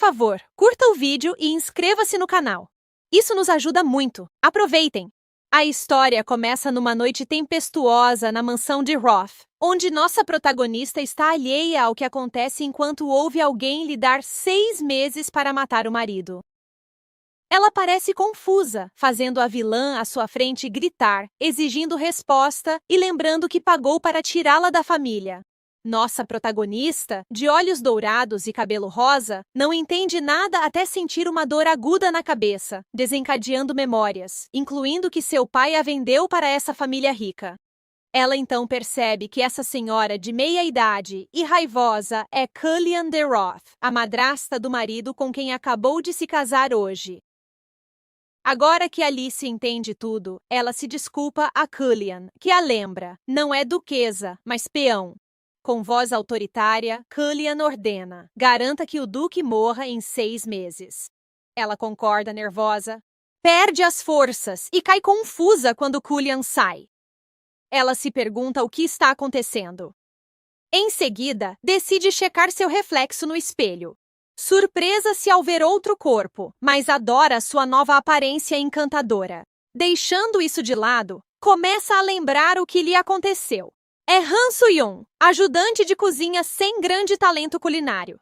favor, curta o vídeo e inscreva-se no canal. Isso nos ajuda muito. Aproveitem! A história começa numa noite tempestuosa na mansão de Roth, onde nossa protagonista está alheia ao que acontece enquanto ouve alguém lhe dar 6 meses para matar o marido. Ela parece confusa, fazendo a vilã à sua frente gritar, exigindo resposta e lembrando que pagou para tirá-la da família. Nossa protagonista, de olhos dourados e cabelo rosa, não entende nada até sentir uma dor aguda na cabeça, desencadeando memórias, incluindo que seu pai a vendeu para essa família rica. Ela então percebe que essa senhora de meia-idade e raivosa é Cullian de Roth, a madrasta do marido com quem acabou de se casar hoje. Agora que Alice entende tudo, ela se desculpa a Cullian, que a lembra, não é duquesa, mas peão. Com voz autoritária, Cullian ordena: garanta que o duque morra em 6 meses. Ela concorda nervosa, perde as forças e cai confusa quando Cullian sai. Ela se pergunta o que está acontecendo. Em seguida, decide checar seu reflexo no espelho. Surpresa-se ao ver outro corpo, mas adora sua nova aparência encantadora. Deixando isso de lado, começa a lembrar o que lhe aconteceu. É Han Soo-yoon, ajudante de cozinha sem grande talento culinário.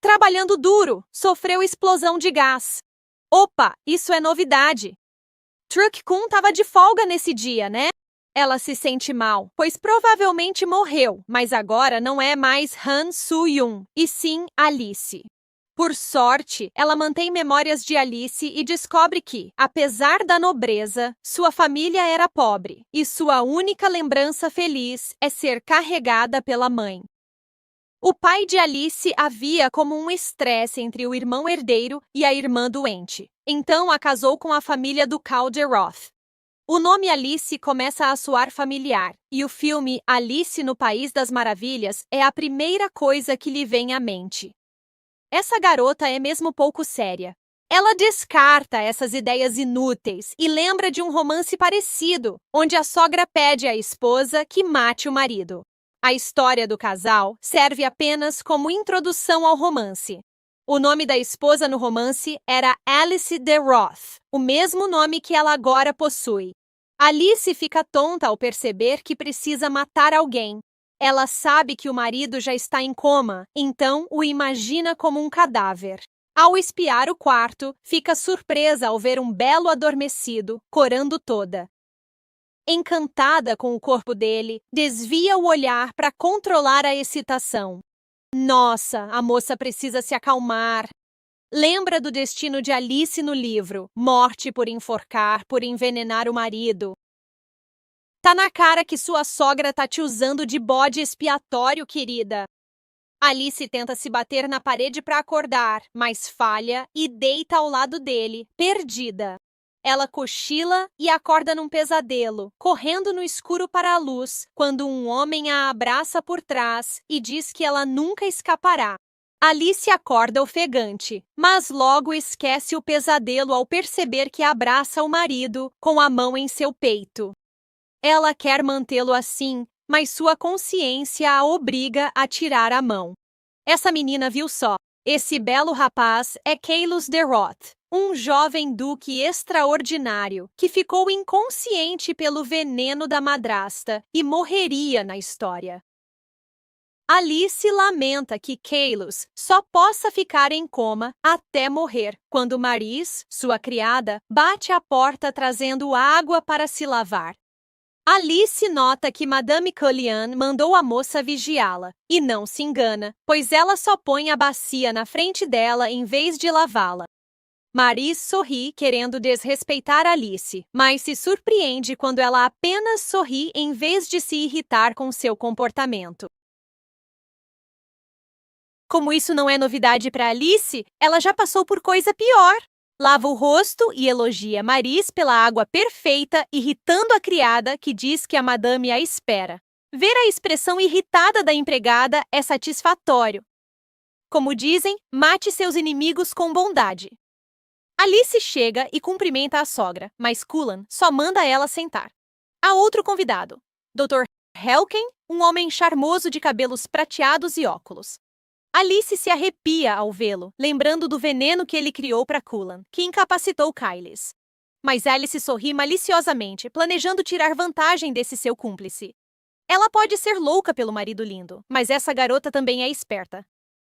Trabalhando duro, sofreu explosão de gás. Opa, isso é novidade. Truck-kun estava de folga nesse dia, né? Ela se sente mal, pois provavelmente morreu, mas agora não é mais Han Soo-yoon, e sim Alice. Por sorte, ela mantém memórias de Alice e descobre que, apesar da nobreza, sua família era pobre, e sua única lembrança feliz é ser carregada pela mãe. O pai de Alice a via como um estresse entre o irmão herdeiro e a irmã doente. Então a casou com a família ducal de Roth. O nome Alice começa a soar familiar, e o filme Alice no País das Maravilhas é a primeira coisa que lhe vem à mente. Essa garota é mesmo pouco séria. Ela descarta essas ideias inúteis e lembra de um romance parecido, onde a sogra pede à esposa que mate o marido. A história do casal serve apenas como introdução ao romance. O nome da esposa no romance era Alice de Roth, o mesmo nome que ela agora possui. Alice fica tonta ao perceber que precisa matar alguém. Ela sabe que o marido já está em coma, então o imagina como um cadáver. Ao espiar o quarto, fica surpresa ao ver um belo adormecido, corando toda. Encantada com o corpo dele, desvia o olhar para controlar a excitação. Nossa, a moça precisa se acalmar. Lembra do destino de Alice no livro, morte por enforcar, por envenenar o marido. Tá na cara que sua sogra tá te usando de bode expiatório, querida. Alice tenta se bater na parede para acordar, mas falha e deita ao lado dele, perdida. Ela cochila e acorda num pesadelo, correndo no escuro para a luz, quando um homem a abraça por trás e diz que ela nunca escapará. Alice acorda ofegante, mas logo esquece o pesadelo ao perceber que abraça o marido com a mão em seu peito. Ela quer mantê-lo assim, mas sua consciência a obriga a tirar a mão. Essa menina viu só. Esse belo rapaz é Kaelus de Roth, um jovem duque extraordinário que ficou inconsciente pelo veneno da madrasta e morreria na história. Alice lamenta que Kaelus só possa ficar em coma até morrer, quando Maris, sua criada, bate à porta trazendo água para se lavar. Alice nota que Madame Cullian mandou a moça vigiá-la, e não se engana, pois ela só põe a bacia na frente dela em vez de lavá-la. Maris sorri querendo desrespeitar Alice, mas se surpreende quando ela apenas sorri em vez de se irritar com seu comportamento. Como isso não é novidade para Alice, ela já passou por coisa pior. Lava o rosto e elogia Maris pela água perfeita, irritando a criada que diz que a madame a espera. Ver a expressão irritada da empregada é satisfatório. Como dizem, mate seus inimigos com bondade. Alice chega e cumprimenta a sogra, mas Cullen só manda ela sentar. Há outro convidado, Dr. Helken, um homem charmoso de cabelos prateados e óculos. Alice se arrepia ao vê-lo, lembrando do veneno que ele criou para Cullen, que incapacitou Kylie's. Mas Alice sorri maliciosamente, planejando tirar vantagem desse seu cúmplice. Ela pode ser louca pelo marido lindo, mas essa garota também é esperta.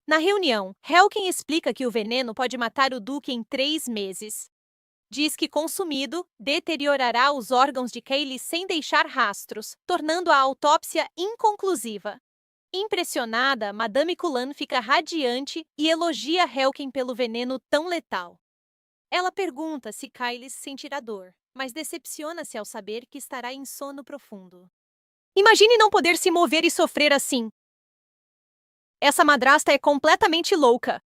Na reunião, Helken explica que o veneno pode matar o Duque em 3 meses. Diz que, consumido, deteriorará os órgãos de Kaylee sem deixar rastros, tornando a autópsia inconclusiva. Impressionada, Madame Cullen fica radiante e elogia Helken pelo veneno tão letal. Ela pergunta se Kaylee sentirá dor, mas decepciona-se ao saber que estará em sono profundo. Imagine não poder se mover e sofrer assim. Essa madrasta é completamente louca.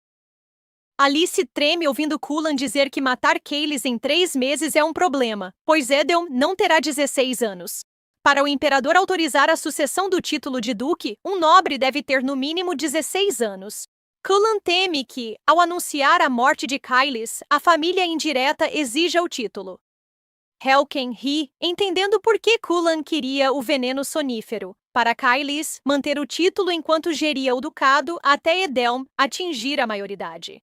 Alice treme ouvindo Cullen dizer que matar Kaylee em 3 meses é um problema, pois Edelm não terá 16 anos. Para o imperador autorizar a sucessão do título de duque, um nobre deve ter no mínimo 16 anos. Cullen teme que, ao anunciar a morte de Kaylee, a família indireta exija o título. Helken ri, entendendo por que Cullen queria o veneno sonífero, para Kaylee manter o título enquanto geria o ducado até Edelm atingir a maioridade.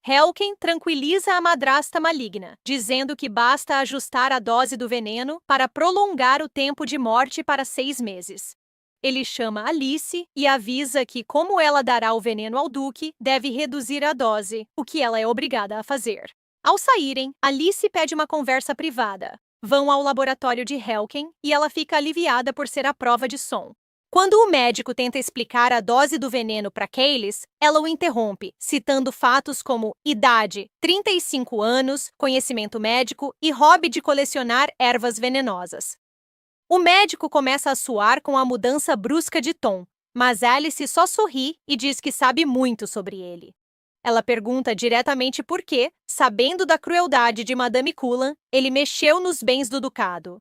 Helken tranquiliza a madrasta maligna, dizendo que basta ajustar a dose do veneno para prolongar o tempo de morte para 6 meses. Ele chama Alice e avisa que, como ela dará o veneno ao Duque, deve reduzir a dose, o que ela é obrigada a fazer. Ao saírem, Alice pede uma conversa privada. Vão ao laboratório de Helken e ela fica aliviada por ser a prova de som. Quando o médico tenta explicar a dose do veneno para Kaylee, ela o interrompe, citando fatos como idade, 35 anos, conhecimento médico e hobby de colecionar ervas venenosas. O médico começa a suar com a mudança brusca de tom, mas Alice só sorri e diz que sabe muito sobre ele. Ela pergunta diretamente por que, sabendo da crueldade de Madame Cullen, ele mexeu nos bens do ducado.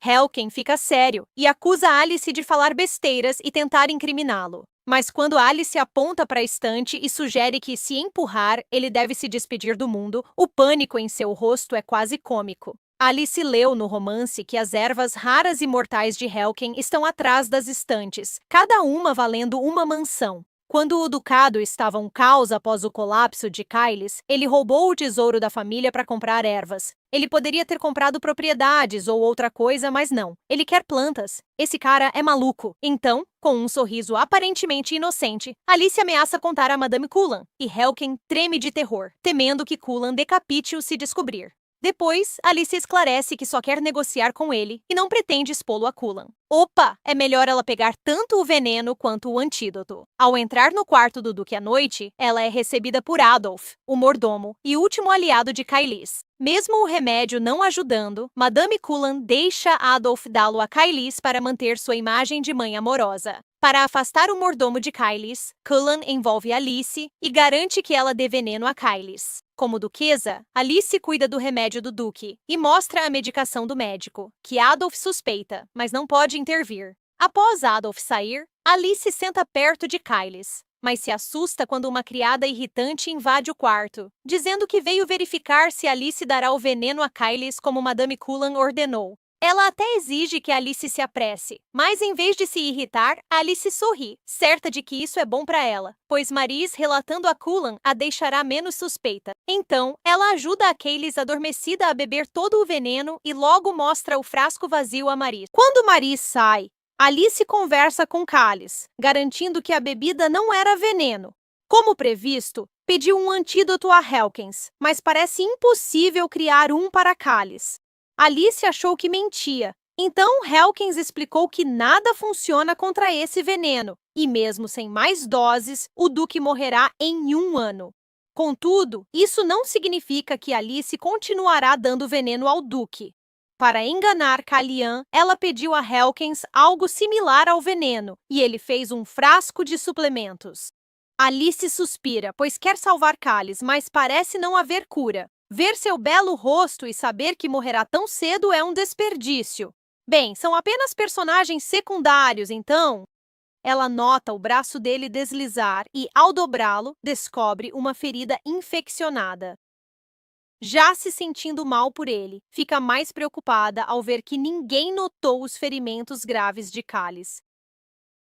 Helken fica sério e acusa Alice de falar besteiras e tentar incriminá-lo. Mas quando Alice aponta para a estante e sugere que, se empurrar, ele deve se despedir do mundo, o pânico em seu rosto é quase cômico. Alice leu no romance que as ervas raras e mortais de Helken estão atrás das estantes, cada uma valendo uma mansão. Quando o ducado estava um caos após o colapso de Kaylee, ele roubou o tesouro da família para comprar ervas. Ele poderia ter comprado propriedades ou outra coisa, mas não. Ele quer plantas. Esse cara é maluco. Então, com um sorriso aparentemente inocente, Alice ameaça contar a Madame Cullen, e Helken treme de terror, temendo que Cullen decapite-o se descobrir. Depois, Alice esclarece que só quer negociar com ele e não pretende expô-lo a Cullen. Opa! É melhor ela pegar tanto o veneno quanto o antídoto. Ao entrar no quarto do Duque à noite, ela é recebida por Adolf, o mordomo e último aliado de Kaylee. Mesmo o remédio não ajudando, Madame Cullen deixa Adolf dá-lo a Kaylee para manter sua imagem de mãe amorosa. Para afastar o mordomo de Kaylee, Cullen envolve Alice e garante que ela dê veneno a Kaylee. Como duquesa, Alice cuida do remédio do Duque e mostra a medicação do médico, que Adolf suspeita, mas não pode intervir. Após Adolf sair, Alice senta perto de Kaylee, mas se assusta quando uma criada irritante invade o quarto, dizendo que veio verificar se Alice dará o veneno a Kaylee como Madame Cullen ordenou. Ela até exige que Alice se apresse, mas em vez de se irritar, Alice sorri, certa de que isso é bom para ela, pois Maris relatando a Cullen a deixará menos suspeita. Então, ela ajuda a Kaylee adormecida a beber todo o veneno e logo mostra o frasco vazio a Maris. Quando Maris sai, Alice conversa com Kaylee, garantindo que a bebida não era veneno. Como previsto, pediu um antídoto a Helkens, mas parece impossível criar um para Kaylee. Alice achou que mentia. Então, Helkens explicou que nada funciona contra esse veneno, e mesmo sem mais doses, o Duque morrerá em 1 ano. Contudo, isso não significa que Alice continuará dando veneno ao Duque. Para enganar Calian, ela pediu a Helkens algo similar ao veneno, e ele fez um frasco de suplementos. Alice suspira, pois quer salvar Kaylee, mas parece não haver cura. Ver seu belo rosto e saber que morrerá tão cedo é um desperdício. Bem, são apenas personagens secundários, então... Ela nota o braço dele deslizar e, ao dobrá-lo, descobre uma ferida infeccionada. Já se sentindo mal por ele, fica mais preocupada ao ver que ninguém notou os ferimentos graves de Kaylee.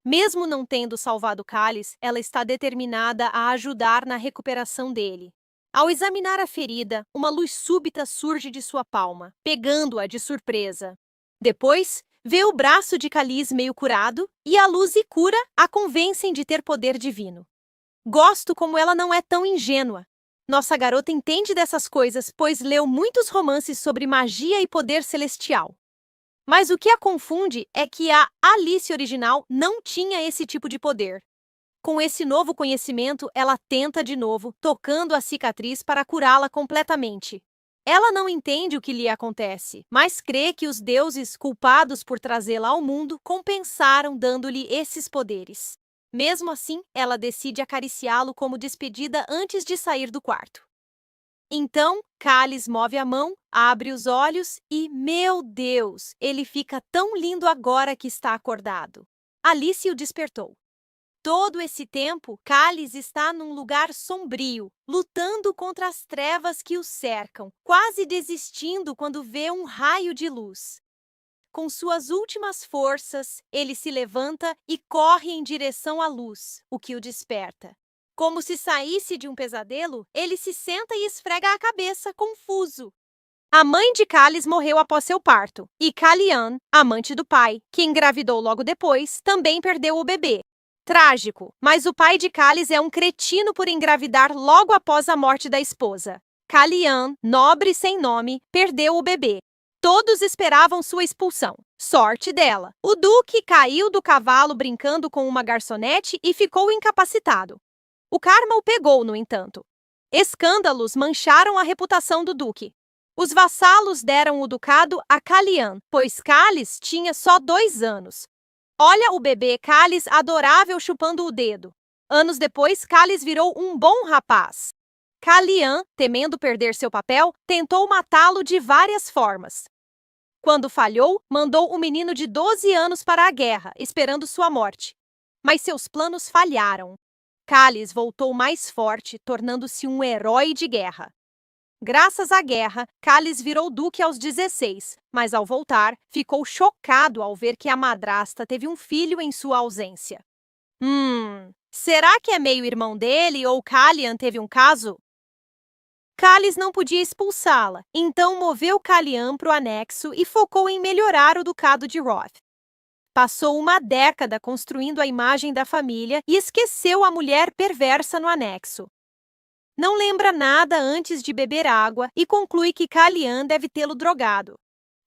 Mesmo não tendo salvado Cálice, ela está determinada a ajudar na recuperação dele. Ao examinar a ferida, uma luz súbita surge de sua palma, pegando-a de surpresa. Depois, vê o braço de Cálice meio curado, e a luz e cura a convencem de ter poder divino. Gosto como ela não é tão ingênua. Nossa garota entende dessas coisas, pois leu muitos romances sobre magia e poder celestial. Mas o que a confunde é que a Alice original não tinha esse tipo de poder. Com esse novo conhecimento, ela tenta de novo, tocando a cicatriz para curá-la completamente. Ela não entende o que lhe acontece, mas crê que os deuses, culpados por trazê-la ao mundo, compensaram dando-lhe esses poderes. Mesmo assim, ela decide acariciá-lo como despedida antes de sair do quarto. Então, Cálice move a mão, abre os olhos e, meu Deus, ele fica tão lindo agora que está acordado. Alice o despertou. Todo esse tempo, Cálice está num lugar sombrio, lutando contra as trevas que o cercam, quase desistindo quando vê um raio de luz. Com suas últimas forças, ele se levanta e corre em direção à luz, o que o desperta. Como se saísse de um pesadelo, ele se senta e esfrega a cabeça, confuso. A mãe de Cálice morreu após seu parto, e Calian, amante do pai, que engravidou logo depois, também perdeu o bebê. Trágico, mas o pai de Cálice é um cretino por engravidar logo após a morte da esposa. Calian, nobre sem nome, perdeu o bebê. Todos esperavam sua expulsão. Sorte dela. O duque caiu do cavalo brincando com uma garçonete e ficou incapacitado. O karma o pegou, no entanto. Escândalos mancharam a reputação do duque. Os vassalos deram o ducado a Calian, pois Cálice tinha só 2 anos. Olha o bebê Cálice adorável chupando o dedo. Anos depois, Cálice virou um bom rapaz. Calian, temendo perder seu papel, tentou matá-lo de várias formas. Quando falhou, mandou o menino de 12 anos para a guerra, esperando sua morte. Mas seus planos falharam. Cálice voltou mais forte, tornando-se um herói de guerra. Graças à guerra, Cálice virou duque aos 16, mas ao voltar, ficou chocado ao ver que a madrasta teve um filho em sua ausência. Será que é meio-irmão dele ou Calian teve um caso? Cálice não podia expulsá-la, então moveu Calian para o anexo e focou em melhorar o ducado de Roth. Passou uma década construindo a imagem da família e esqueceu a mulher perversa no anexo. Não lembra nada antes de beber água e conclui que Calian deve tê-lo drogado.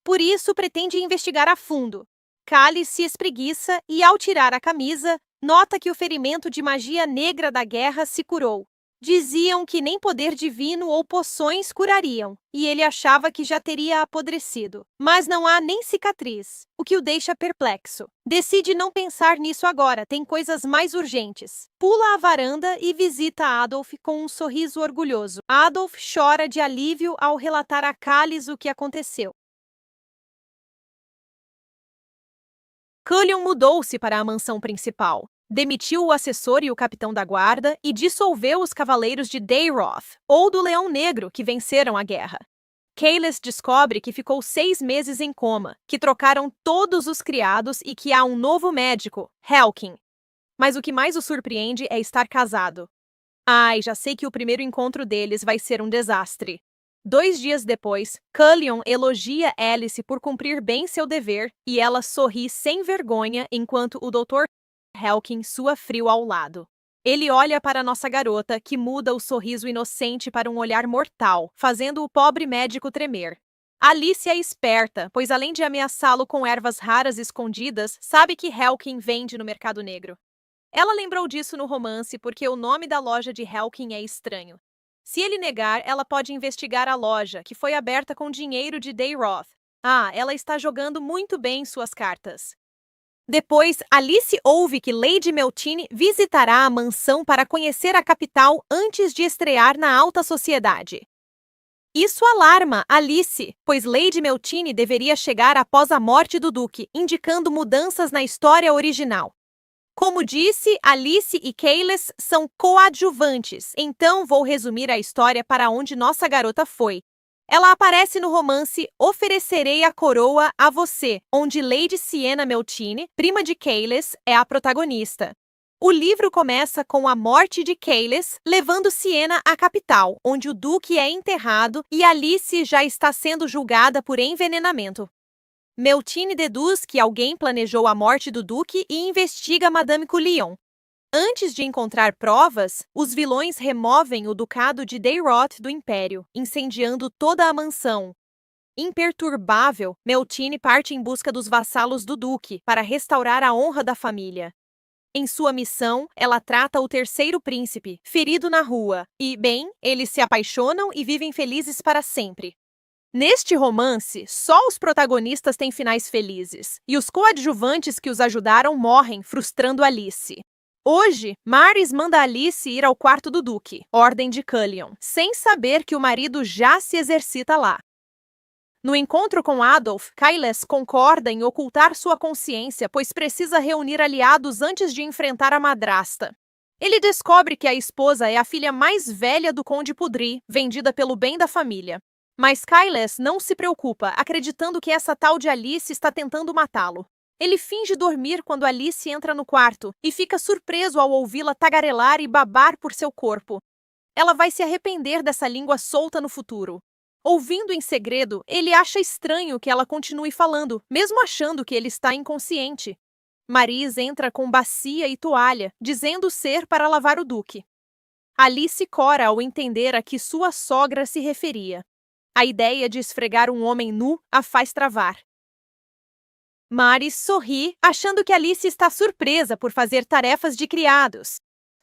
Por isso, pretende investigar a fundo. Cálice se espreguiça e, ao tirar a camisa, nota que o ferimento de magia negra da guerra se curou. Diziam que nem poder divino ou poções curariam, e ele achava que já teria apodrecido. Mas não há nem cicatriz, o que o deixa perplexo. Decide não pensar nisso agora, tem coisas mais urgentes. Pula a varanda e visita Adolf com um sorriso orgulhoso. Adolf chora de alívio ao relatar a Cálice o que aconteceu. Cullion mudou-se para a mansão principal. Demitiu o assessor e o capitão da guarda e dissolveu os cavaleiros de Dayroth, ou do Leão Negro, que venceram a guerra. Cálice descobre que ficou 6 meses em coma, que trocaram todos os criados e que há um novo médico, Helkin. Mas o que mais o surpreende é estar casado. Ai, já sei que o primeiro encontro deles vai ser um desastre. 2 dias depois, Cullion elogia Alice por cumprir bem seu dever e ela sorri sem vergonha enquanto o Dr. Helkin sua frio ao lado. Ele olha para nossa garota, que muda o sorriso inocente para um olhar mortal, fazendo o pobre médico tremer. Alice é esperta, pois além de ameaçá-lo com ervas raras escondidas, sabe que Helkin vende no mercado negro. Ela lembrou disso no romance porque o nome da loja de Helkin é estranho. Se ele negar, ela pode investigar a loja, que foi aberta com dinheiro de Dayroth. Ela está jogando muito bem suas cartas. Depois, Alice ouve que Lady Meltine visitará a mansão para conhecer a capital antes de estrear na alta sociedade. Isso alarma Alice, pois Lady Meltine deveria chegar após a morte do duque, indicando mudanças na história original. Como disse, Alice e Cálice são coadjuvantes, então vou resumir a história para onde nossa garota foi. Ela aparece no romance Oferecerei a Coroa a Você, onde Lady Sienna Meltine, prima de Caelys, é a protagonista. O livro começa com a morte de Caelys, levando Sienna à capital, onde o duque é enterrado e Alice já está sendo julgada por envenenamento. Meltine deduz que alguém planejou a morte do duque e investiga Madame Cullion. Antes de encontrar provas, os vilões removem o ducado de Dayroth do Império, incendiando toda a mansão. Imperturbável, Meltine parte em busca dos vassalos do duque para restaurar a honra da família. Em sua missão, ela trata o terceiro príncipe, ferido na rua, e, bem, eles se apaixonam e vivem felizes para sempre. Neste romance, só os protagonistas têm finais felizes, e os coadjuvantes que os ajudaram morrem, frustrando Alice. Hoje, Marys manda Alice ir ao quarto do duque, Ordem de Cullion, sem saber que o marido já se exercita lá. No encontro com Adolf, Caelys concorda em ocultar sua consciência, pois precisa reunir aliados antes de enfrentar a madrasta. Ele descobre que a esposa é a filha mais velha do Conde Pudry, vendida pelo bem da família. Mas Caelys não se preocupa, acreditando que essa tal de Alice está tentando matá-lo. Ele finge dormir quando Alice entra no quarto e fica surpreso ao ouvi-la tagarelar e babar por seu corpo. Ela vai se arrepender dessa língua solta no futuro. Ouvindo em segredo, ele acha estranho que ela continue falando, mesmo achando que ele está inconsciente. Marys entra com bacia e toalha, dizendo ser para lavar o duque. Alice cora ao entender a que sua sogra se referia. A ideia de esfregar um homem nu a faz travar. Marys sorri, achando que Alice está surpresa por fazer tarefas de criados.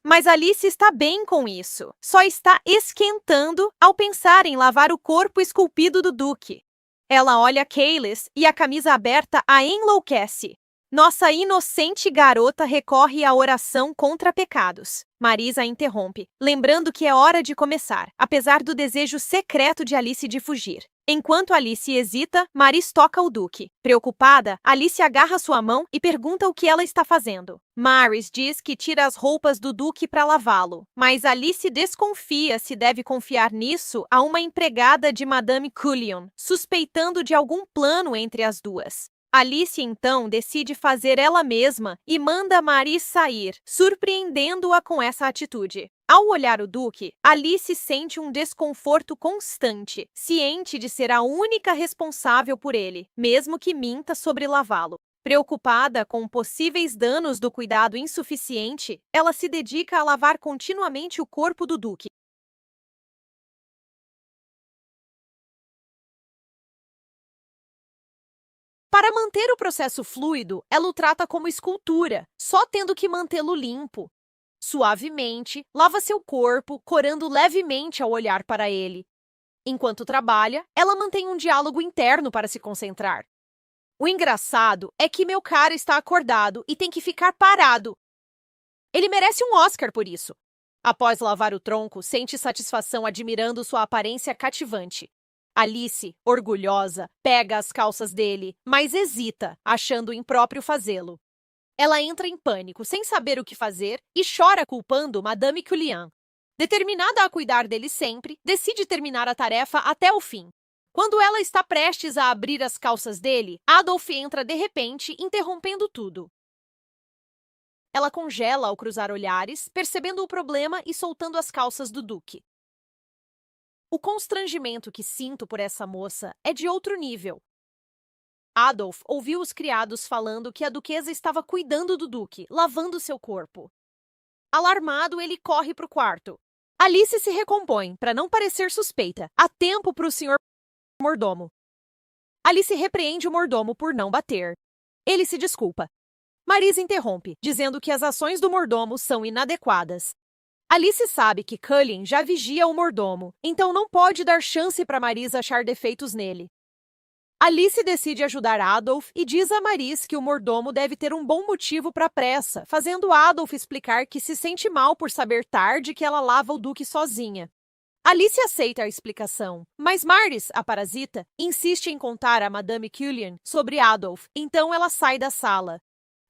Mas Alice está bem com isso. Só está esquentando ao pensar em lavar o corpo esculpido do duque. Ela olha Caelys e a camisa aberta a enlouquece. Nossa inocente garota recorre à oração contra pecados. Marys a interrompe, lembrando que é hora de começar, apesar do desejo secreto de Alice de fugir. Enquanto Alice hesita, Marys toca o duque. Preocupada, Alice agarra sua mão e pergunta o que ela está fazendo. Marys diz que tira as roupas do duque para lavá-lo, mas Alice desconfia se deve confiar nisso a uma empregada de Madame Cullion, suspeitando de algum plano entre as duas. Alice então decide fazer ela mesma e manda Marys sair, surpreendendo-a com essa atitude. Ao olhar o duque, Alice sente um desconforto constante, ciente de ser a única responsável por ele, mesmo que minta sobre lavá-lo. Preocupada com possíveis danos do cuidado insuficiente, ela se dedica a lavar continuamente o corpo do duque. Para manter o processo fluido, ela o trata como escultura, só tendo que mantê-lo limpo. Suavemente, lava seu corpo, corando levemente ao olhar para ele. Enquanto trabalha, ela mantém um diálogo interno para se concentrar. O engraçado é que meu cara está acordado e tem que ficar parado. Ele merece um Oscar por isso. Após lavar o tronco, sente satisfação admirando sua aparência cativante. Alice, orgulhosa, pega as calças dele, mas hesita, achando impróprio fazê-lo. Ela entra em pânico, sem saber o que fazer, e chora culpando Madame Cullion. Determinada a cuidar dele sempre, decide terminar a tarefa até o fim. Quando ela está prestes a abrir as calças dele, Adolf entra de repente, interrompendo tudo. Ela congela ao cruzar olhares, percebendo o problema e soltando as calças do duque. O constrangimento que sinto por essa moça é de outro nível. Adolf ouviu os criados falando que a duquesa estava cuidando do duque, lavando seu corpo. Alarmado, ele corre para o quarto. Alice se recompõe, para não parecer suspeita. Há tempo para o senhor mordomo. Alice repreende o mordomo por não bater. Ele se desculpa. Marys interrompe, dizendo que as ações do mordomo são inadequadas. Alice sabe que Cullen já vigia o mordomo, então não pode dar chance para Marys achar defeitos nele. Alice decide ajudar Adolf e diz a Marys que o mordomo deve ter um bom motivo para a pressa, fazendo Adolf explicar que se sente mal por saber tarde que ela lava o duque sozinha. Alice aceita a explicação, mas Marys, a parasita, insiste em contar a Madame Cullion sobre Adolf, então ela sai da sala.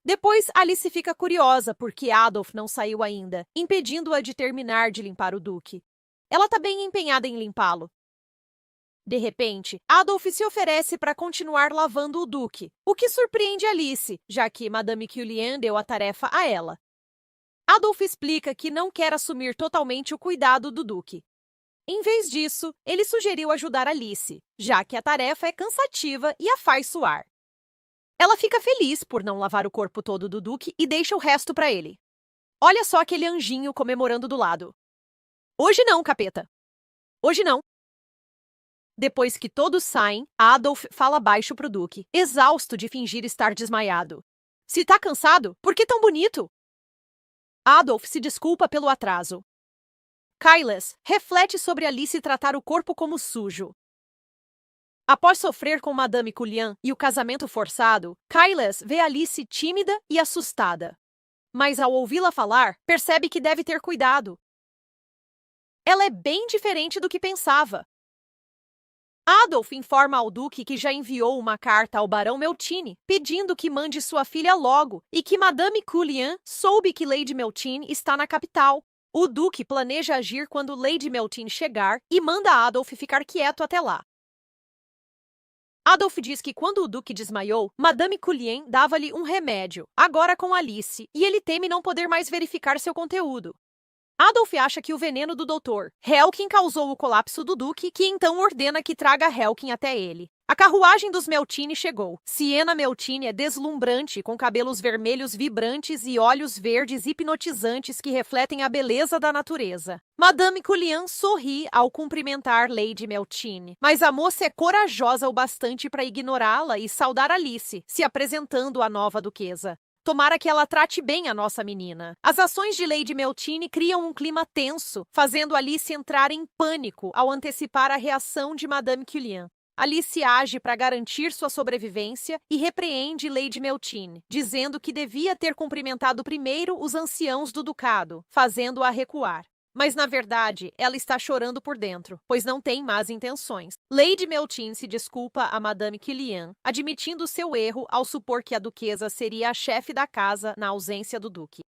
Depois, Alice fica curiosa porque Adolf não saiu ainda, impedindo-a de terminar de limpar o duque. Ela está bem empenhada em limpá-lo. De repente, Adolf se oferece para continuar lavando o Duque, o que surpreende Alice, já que Madame Cullian deu a tarefa a ela. Adolf explica que não quer assumir totalmente o cuidado do Duque. Em vez disso, ele sugeriu ajudar Alice, já que a tarefa é cansativa e a faz suar. Ela fica feliz por não lavar o corpo todo do Duque e deixa o resto para ele. Olha só aquele anjinho comemorando do lado. Hoje não, capeta. Hoje não. Depois que todos saem, Adolf fala baixo pro Duque, exausto de fingir estar desmaiado. Se tá cansado, por que tão bonito? Adolf se desculpa pelo atraso. Kailas reflete sobre Alice tratar o corpo como sujo. Após sofrer com Madame Cullian e o casamento forçado, Kailas vê Alice tímida e assustada. Mas ao ouvi-la falar, percebe que deve ter cuidado. Ela é bem diferente do que pensava. Adolf informa ao Duque que já enviou uma carta ao Barão Meltine, pedindo que mande sua filha logo, e que Madame Cullian soube que Lady Meltine está na capital. O Duque planeja agir quando Lady Meltine chegar e manda Adolf ficar quieto até lá. Adolf diz que quando o Duque desmaiou, Madame Cullian dava-lhe um remédio, agora com Alice, e ele teme não poder mais verificar seu conteúdo. Adolf acha que o veneno do Dr. Helkin causou o colapso do Duque, que então ordena que traga Helkin até ele. A carruagem dos Meltine chegou. Siena Meltine é deslumbrante, com cabelos vermelhos vibrantes e olhos verdes hipnotizantes que refletem a beleza da natureza. Madame Cullian sorri ao cumprimentar Lady Meltine, mas a moça é corajosa o bastante para ignorá-la e saudar Alice, se apresentando à nova duquesa. Tomara que ela trate bem a nossa menina. As ações de Lady Meltine criam um clima tenso, fazendo Alice entrar em pânico ao antecipar a reação de Madame Cullian. Alice age para garantir sua sobrevivência e repreende Lady Meltine, dizendo que devia ter cumprimentado primeiro os anciãos do ducado, fazendo-a recuar. Mas, na verdade, ela está chorando por dentro, pois não tem más intenções. Lady Meltine se desculpa a Madame Cullian, admitindo seu erro ao supor que a duquesa seria a chefe da casa na ausência do duque.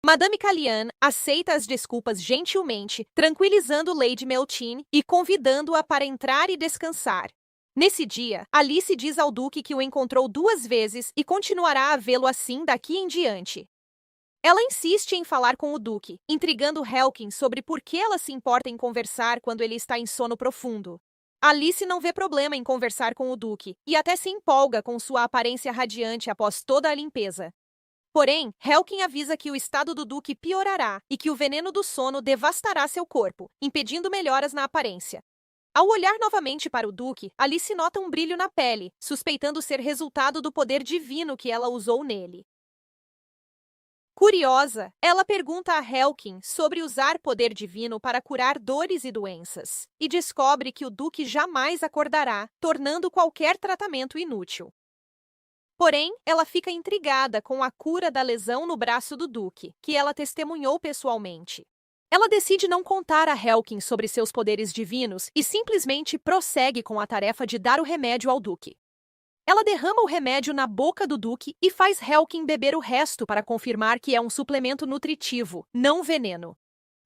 Madame Cullian aceita as desculpas gentilmente, tranquilizando Lady Meltine e convidando-a para entrar e descansar. Nesse dia, Alice diz ao Duque que o encontrou 2 vezes e continuará a vê-lo assim daqui em diante. Ela insiste em falar com o Duque, intrigando Helkin sobre por que ela se importa em conversar quando ele está em sono profundo. Alice não vê problema em conversar com o Duque e até se empolga com sua aparência radiante após toda a limpeza. Porém, Helkin avisa que o estado do Duque piorará e que o veneno do sono devastará seu corpo, impedindo melhoras na aparência. Ao olhar novamente para o Duque, Alice nota um brilho na pele, suspeitando ser resultado do poder divino que ela usou nele. Curiosa, ela pergunta a Helkin sobre usar poder divino para curar dores e doenças, e descobre que o Duque jamais acordará, tornando qualquer tratamento inútil. Porém, ela fica intrigada com a cura da lesão no braço do Duque, que ela testemunhou pessoalmente. Ela decide não contar a Helkin sobre seus poderes divinos e simplesmente prossegue com a tarefa de dar o remédio ao Duque. Ela derrama o remédio na boca do Duque e faz Helkin beber o resto para confirmar que é um suplemento nutritivo, não veneno.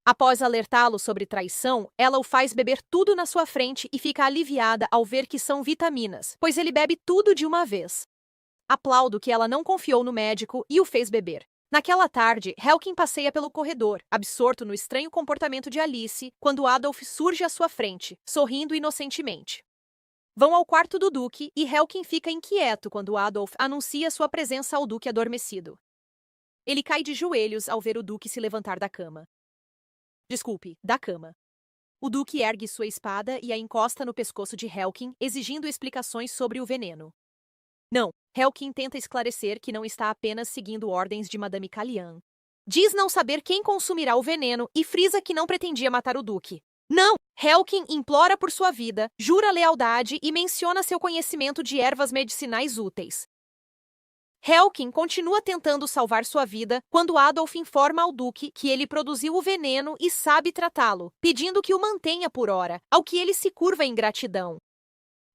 Após alertá-lo sobre traição, ela o faz beber tudo na sua frente e fica aliviada ao ver que são vitaminas, pois ele bebe tudo de uma vez. Aplaudo que ela não confiou no médico e o fez beber. Naquela tarde, Helkin passeia pelo corredor, absorto no estranho comportamento de Alice, quando Adolf surge à sua frente, sorrindo inocentemente. Vão ao quarto do Duque e Helkin fica inquieto quando Adolf anuncia sua presença ao Duque adormecido. Ele cai de joelhos ao ver o Duque se levantar da cama. Desculpe, da cama. O Duque ergue sua espada e a encosta no pescoço de Helkin, exigindo explicações sobre o veneno. Não, Helkin tenta esclarecer que não está apenas seguindo ordens de Madame Cullian. Diz não saber quem consumirá o veneno e frisa que não pretendia matar o Duque. Não! Helkin implora por sua vida, jura lealdade e menciona seu conhecimento de ervas medicinais úteis. Helkin continua tentando salvar sua vida quando Adolf informa ao Duque que ele produziu o veneno e sabe tratá-lo, pedindo que o mantenha por hora, ao que ele se curva em gratidão.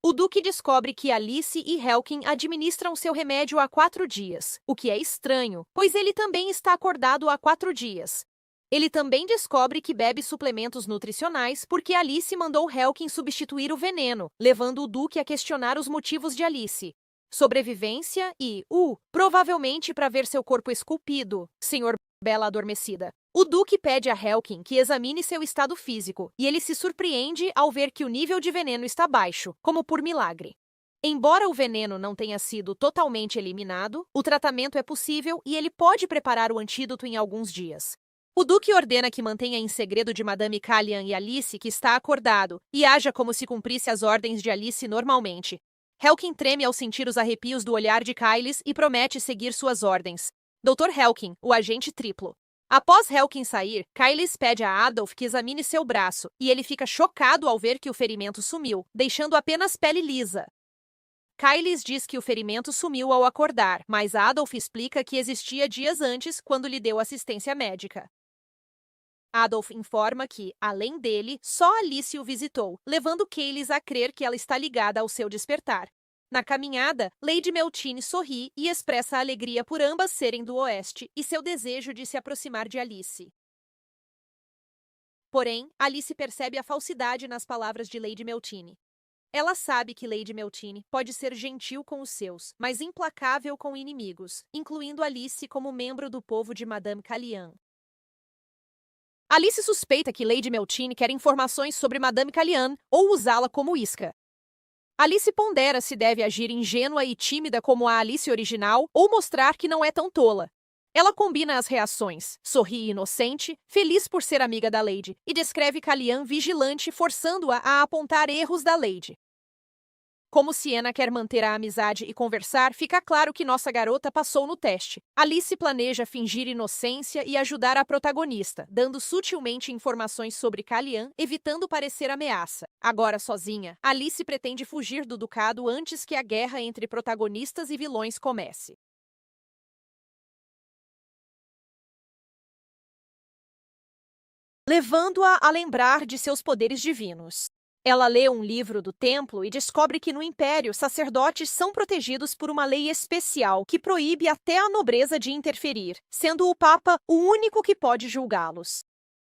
O Duque descobre que Alice e Helkin administram seu remédio há 4 dias, o que é estranho, pois ele também está acordado há 4 dias. Ele também descobre que bebe suplementos nutricionais porque Alice mandou Helkin substituir o veneno, levando o Duque a questionar os motivos de Alice. Sobrevivência e, provavelmente para ver seu corpo esculpido, Sr. Bela adormecida. O Duque pede a Helkin que examine seu estado físico, e ele se surpreende ao ver que o nível de veneno está baixo, como por milagre. Embora o veneno não tenha sido totalmente eliminado, o tratamento é possível e ele pode preparar o antídoto em alguns dias. O Duque ordena que mantenha em segredo de Madame Callian e Alice que está acordado, e haja como se cumprisse as ordens de Alice normalmente. Helkin treme ao sentir os arrepios do olhar de Kyles e promete seguir suas ordens. Dr. Helkin, o agente triplo. Após Helkin sair, Kyles pede a Adolf que examine seu braço, e ele fica chocado ao ver que o ferimento sumiu, deixando apenas pele lisa. Kyles diz que o ferimento sumiu ao acordar, mas Adolf explica que existia dias antes, quando lhe deu assistência médica. Adolf informa que, além dele, só Alice o visitou, levando Kyles a crer que ela está ligada ao seu despertar. Na caminhada, Lady Meltine sorri e expressa alegria por ambas serem do Oeste e seu desejo de se aproximar de Alice. Porém, Alice percebe a falsidade nas palavras de Lady Meltine. Ela sabe que Lady Meltine pode ser gentil com os seus, mas implacável com inimigos, incluindo Alice como membro do povo de Madame Callian. Alice suspeita que Lady Meltine quer informações sobre Madame Callian ou usá-la como isca. Alice pondera se deve agir ingênua e tímida como a Alice original ou mostrar que não é tão tola. Ela combina as reações, sorri inocente, feliz por ser amiga da Lady, e descreve Callian vigilante, forçando-a a apontar erros da Lady. Como Siena quer manter a amizade e conversar, fica claro que nossa garota passou no teste. Alice planeja fingir inocência e ajudar a protagonista, dando sutilmente informações sobre Callian, evitando parecer ameaça. Agora sozinha, Alice pretende fugir do ducado antes que a guerra entre protagonistas e vilões comece. Levando-a a lembrar de seus poderes divinos. Ela lê um livro do templo e descobre que no Império, sacerdotes são protegidos por uma lei especial que proíbe até a nobreza de interferir, sendo o Papa o único que pode julgá-los.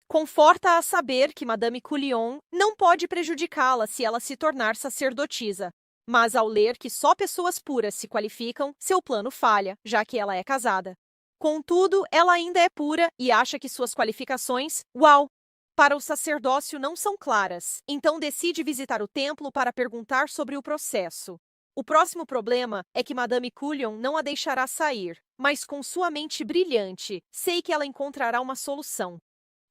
Conforta a saber que Madame Cullion não pode prejudicá-la se ela se tornar sacerdotisa. Mas ao ler que só pessoas puras se qualificam, seu plano falha, já que ela é casada. Contudo, ela ainda é pura e acha que suas qualificações, para o sacerdócio não são claras, então decide visitar o templo para perguntar sobre o processo. O próximo problema é que Madame Cullion não a deixará sair, mas com sua mente brilhante, sei que ela encontrará uma solução.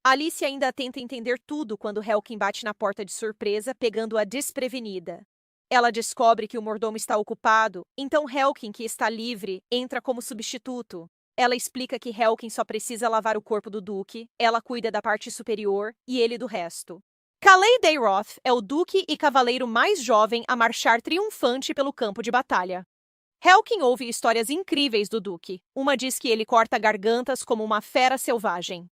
Alice ainda tenta entender tudo quando Helkin bate na porta de surpresa, pegando-a desprevenida. Ela descobre que o mordomo está ocupado, então Helkin, que está livre, entra como substituto. Ela explica que Helkin só precisa lavar o corpo do Duque, ela cuida da parte superior e ele do resto. Calais Dayroth é o Duque e cavaleiro mais jovem a marchar triunfante pelo campo de batalha. Helkin ouve histórias incríveis do Duque. Uma diz que ele corta gargantas como uma fera selvagem.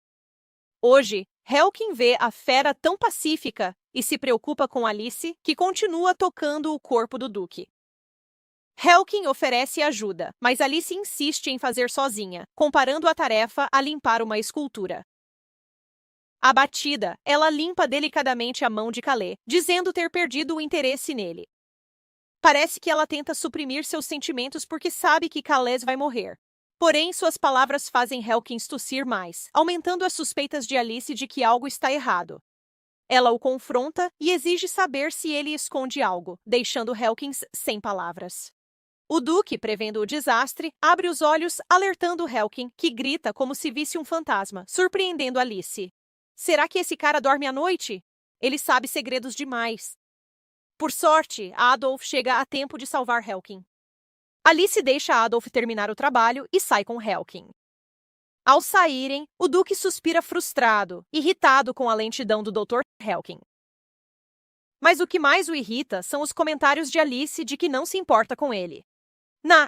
Hoje, Helkin vê a fera tão pacífica e se preocupa com Alice, que continua tocando o corpo do Duque. Helkin oferece ajuda, mas Alice insiste em fazer sozinha, comparando a tarefa a limpar uma escultura. Abatida, ela limpa delicadamente a mão de Calais, dizendo ter perdido o interesse nele. Parece que ela tenta suprimir seus sentimentos porque sabe que Calais vai morrer. Porém, suas palavras fazem Helkin tossir mais, aumentando as suspeitas de Alice de que algo está errado. Ela o confronta e exige saber se ele esconde algo, deixando Helkin sem palavras. O Duque, prevendo o desastre, abre os olhos, alertando Helkin, que grita como se visse um fantasma, surpreendendo Alice. Será que esse cara dorme à noite? Ele sabe segredos demais. Por sorte, Adolf chega a tempo de salvar Helkin. Alice deixa Adolf terminar o trabalho e sai com Helkin. Ao saírem, o Duque suspira frustrado, irritado com a lentidão do Dr. Helkin. Mas o que mais o irrita são os comentários de Alice de que não se importa com ele.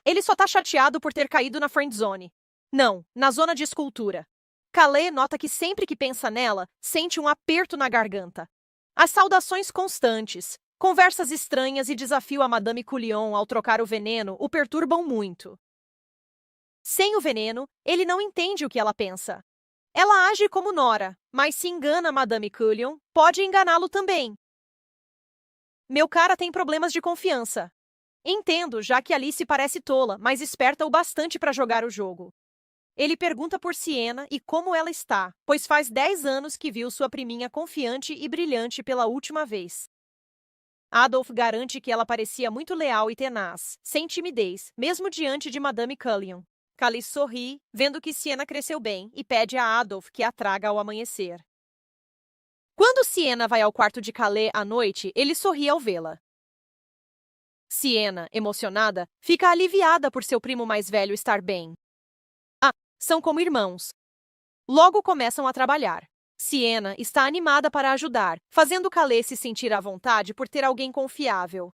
Ele só tá chateado por ter caído na friendzone. Não, na zona de escultura. Calais nota que sempre que pensa nela, sente um aperto na garganta. As saudações constantes, Conversas estranhas e desafio a Madame Cullion ao trocar o veneno o perturbam muito. Sem o veneno, ele não entende o que ela pensa. Ela age como Nora, mas se engana Madame Cullion, pode enganá-lo também. Meu cara tem problemas de confiança. Entendo, já que Alice parece tola, mas esperta o bastante para jogar o jogo. Ele pergunta por Sienna e como ela está, pois faz 10 anos que viu sua priminha confiante e brilhante pela última vez. Adolf garante que ela parecia muito leal e tenaz, sem timidez, mesmo diante de Madame Cullion. Calice sorri, vendo que Sienna cresceu bem, e pede a Adolf que a traga ao amanhecer. Quando Sienna vai ao quarto de Calais à noite, ele sorri ao vê-la. Sienna, emocionada, fica aliviada por seu primo mais velho estar bem. São como irmãos. Logo começam a trabalhar. Sienna está animada para ajudar, fazendo Calais se sentir à vontade por ter alguém confiável.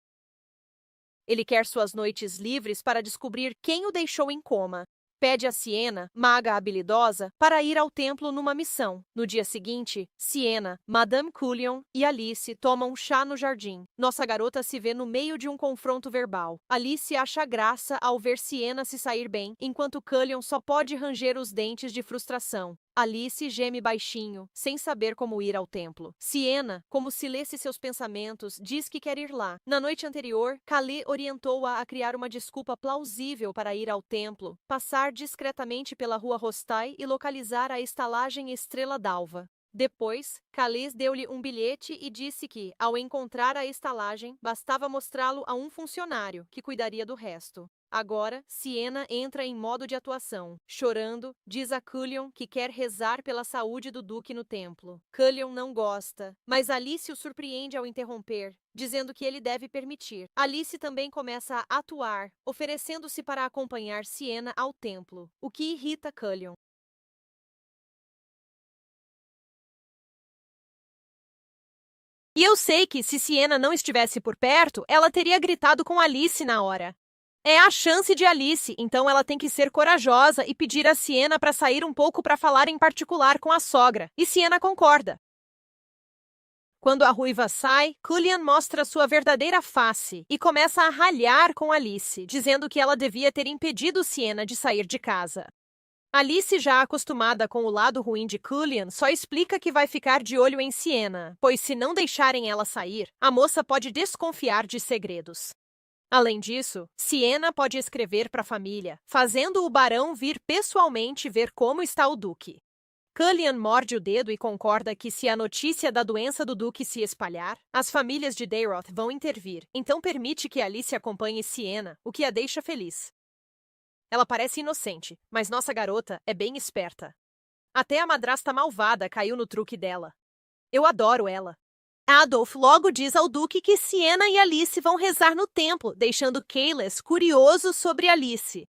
Ele quer suas noites livres para descobrir quem o deixou em coma. Pede a Sienna, maga habilidosa, para ir ao templo numa missão. No dia seguinte, Sienna, Madame Cullion e Alice tomam chá no jardim. Nossa garota se vê no meio de um confronto verbal. Alice acha graça ao ver Sienna se sair bem, enquanto Cullion só pode ranger os dentes de frustração. Alice geme baixinho, sem saber como ir ao templo. Sienna, como se lesse seus pensamentos, diz que quer ir lá. Na noite anterior, Calais orientou-a a criar uma desculpa plausível para ir ao templo, passar discretamente pela rua Rostai e localizar a estalagem Estrela d'Alva. Depois, Calais deu-lhe um bilhete e disse que, ao encontrar a estalagem, bastava mostrá-lo a um funcionário, que cuidaria do resto. Agora, Sienna entra em modo de atuação. Chorando, diz a Cullion que quer rezar pela saúde do Duque no templo. Cullion não gosta, mas Alice o surpreende ao interromper, dizendo que ele deve permitir. Alice também começa a atuar, oferecendo-se para acompanhar Sienna ao templo, o que irrita Cullion. E eu sei que, se Sienna não estivesse por perto, ela teria gritado com Alice na hora. É a chance de Alice, então ela tem que ser corajosa e pedir a Sienna para sair um pouco para falar em particular com a sogra. E Sienna concorda. Quando a ruiva sai, Cullion mostra sua verdadeira face e começa a ralhar com Alice, dizendo que ela devia ter impedido Sienna de sair de casa. Alice, já acostumada com o lado ruim de Cullion, só explica que vai ficar de olho em Sienna, pois se não deixarem ela sair, a moça pode desconfiar de segredos. Além disso, Sienna pode escrever para a família, fazendo o barão vir pessoalmente ver como está o Duque. Cullion morde o dedo e concorda que, se a notícia da doença do Duque se espalhar, as famílias de Dayroth vão intervir, então permite que Alice acompanhe Sienna, o que a deixa feliz. Ela parece inocente, mas nossa garota é bem esperta. Até a madrasta malvada caiu no truque dela. Eu adoro ela. Adolf logo diz ao Duque que Sienna e Alice vão rezar no templo, deixando Calais curioso sobre Alice.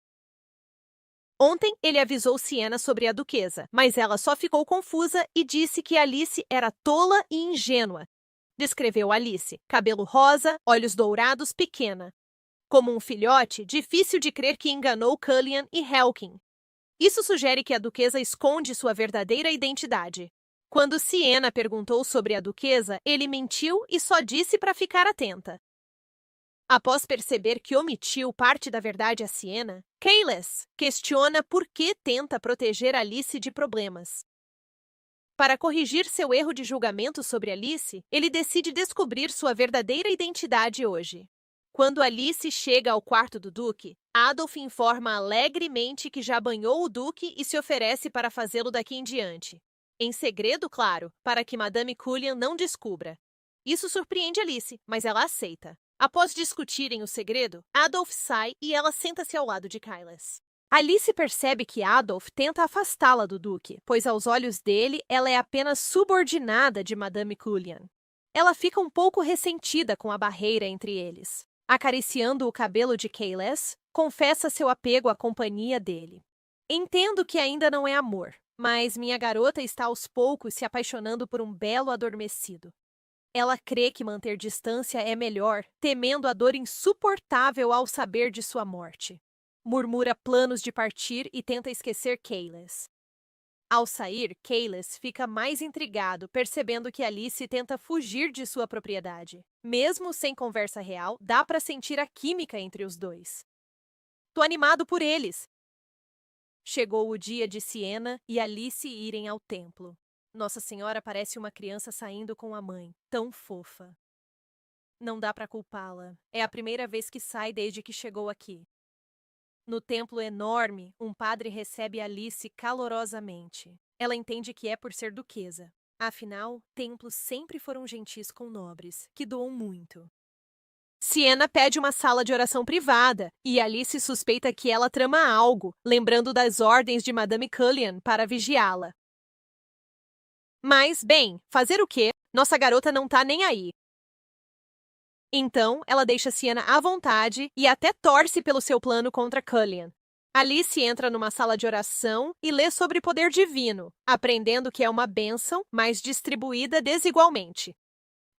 Ontem, ele avisou Sienna sobre a duquesa, mas ela só ficou confusa e disse que Alice era tola e ingênua. Descreveu Alice, cabelo rosa, olhos dourados, pequena. Como um filhote, difícil de crer que enganou Cullion e Helkin. Isso sugere que a duquesa esconde sua verdadeira identidade. Quando Sienna perguntou sobre a duquesa, ele mentiu e só disse para ficar atenta. Após perceber que omitiu parte da verdade a Sienna, Calais questiona por que tenta proteger Alice de problemas. Para corrigir seu erro de julgamento sobre Alice, ele decide descobrir sua verdadeira identidade hoje. Quando Alice chega ao quarto do Duque, Adolf informa alegremente que já banhou o Duque e se oferece para fazê-lo daqui em diante. Em segredo, claro, para que Madame Cullion não descubra. Isso surpreende Alice, mas ela aceita. Após discutirem o segredo, Adolf sai e ela senta-se ao lado de Calais. Alice percebe que Adolf tenta afastá-la do Duque, pois aos olhos dele ela é apenas subordinada de Madame Cullion. Ela fica um pouco ressentida com a barreira entre eles. Acariciando o cabelo de Calais, confessa seu apego à companhia dele. Entendo que ainda não é amor, mas minha garota está aos poucos se apaixonando por um belo adormecido. Ela crê que manter distância é melhor, temendo a dor insuportável ao saber de sua morte. Murmura planos de partir e tenta esquecer Calais. Ao sair, Kayles fica mais intrigado, percebendo que Alice tenta fugir de sua propriedade. Mesmo sem conversa real, dá para sentir a química entre os dois. Tô animado por eles! Chegou o dia de Siena e Alice irem ao templo. Nossa Senhora parece uma criança saindo com a mãe, tão fofa. Não dá para culpá-la. É a primeira vez que sai desde que chegou aqui. No templo enorme, um padre recebe Alice calorosamente. Ela entende que é por ser duquesa. Afinal, templos sempre foram gentis com nobres, que doam muito. Siena pede uma sala de oração privada, e Alice suspeita que ela trama algo, lembrando das ordens de Madame Cullion para vigiá-la. Mas, bem, fazer o quê? Nossa garota não tá nem aí. Então, ela deixa Siena à vontade e até torce pelo seu plano contra Cullion. Alice entra numa sala de oração e lê sobre poder divino, aprendendo que é uma bênção, mas distribuída desigualmente.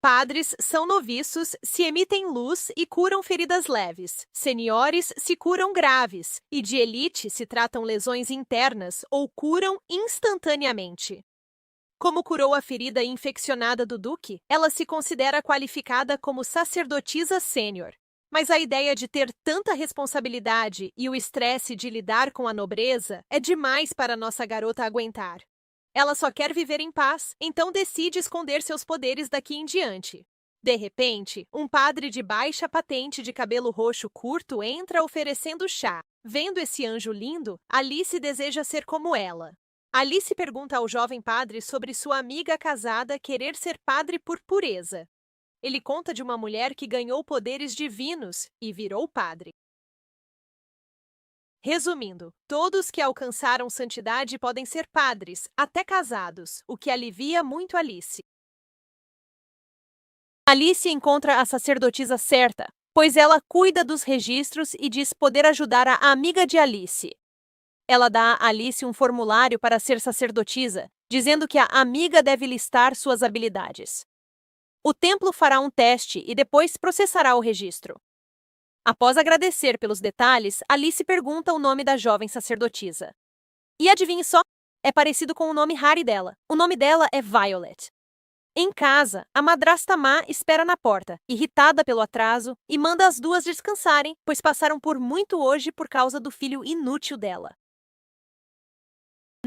Padres são noviços, se emitem luz e curam feridas leves. Seniores se curam graves. E de elite se tratam lesões internas ou curam instantaneamente. Como curou a ferida infeccionada do Duque, ela se considera qualificada como sacerdotisa sênior. Mas a ideia de ter tanta responsabilidade e o estresse de lidar com a nobreza é demais para nossa garota aguentar. Ela só quer viver em paz, então decide esconder seus poderes daqui em diante. De repente, um padre de baixa patente de cabelo roxo curto entra oferecendo chá. Vendo esse anjo lindo, Alice deseja ser como ela. Alice pergunta ao jovem padre sobre sua amiga casada querer ser padre por pureza. Ele conta de uma mulher que ganhou poderes divinos e virou padre. Resumindo, todos que alcançaram santidade podem ser padres, até casados, o que alivia muito Alice. Alice encontra a sacerdotisa certa, pois ela cuida dos registros e diz poder ajudar a amiga de Alice. Ela dá a Alice um formulário para ser sacerdotisa, dizendo que a amiga deve listar suas habilidades. O templo fará um teste e depois processará o registro. Após agradecer pelos detalhes, Alice pergunta o nome da jovem sacerdotisa. E adivinhe só, é parecido com o nome Harry dela. O nome dela é Violet. Em casa, a madrasta má espera na porta, irritada pelo atraso, e manda as duas descansarem, pois passaram por muito hoje por causa do filho inútil dela.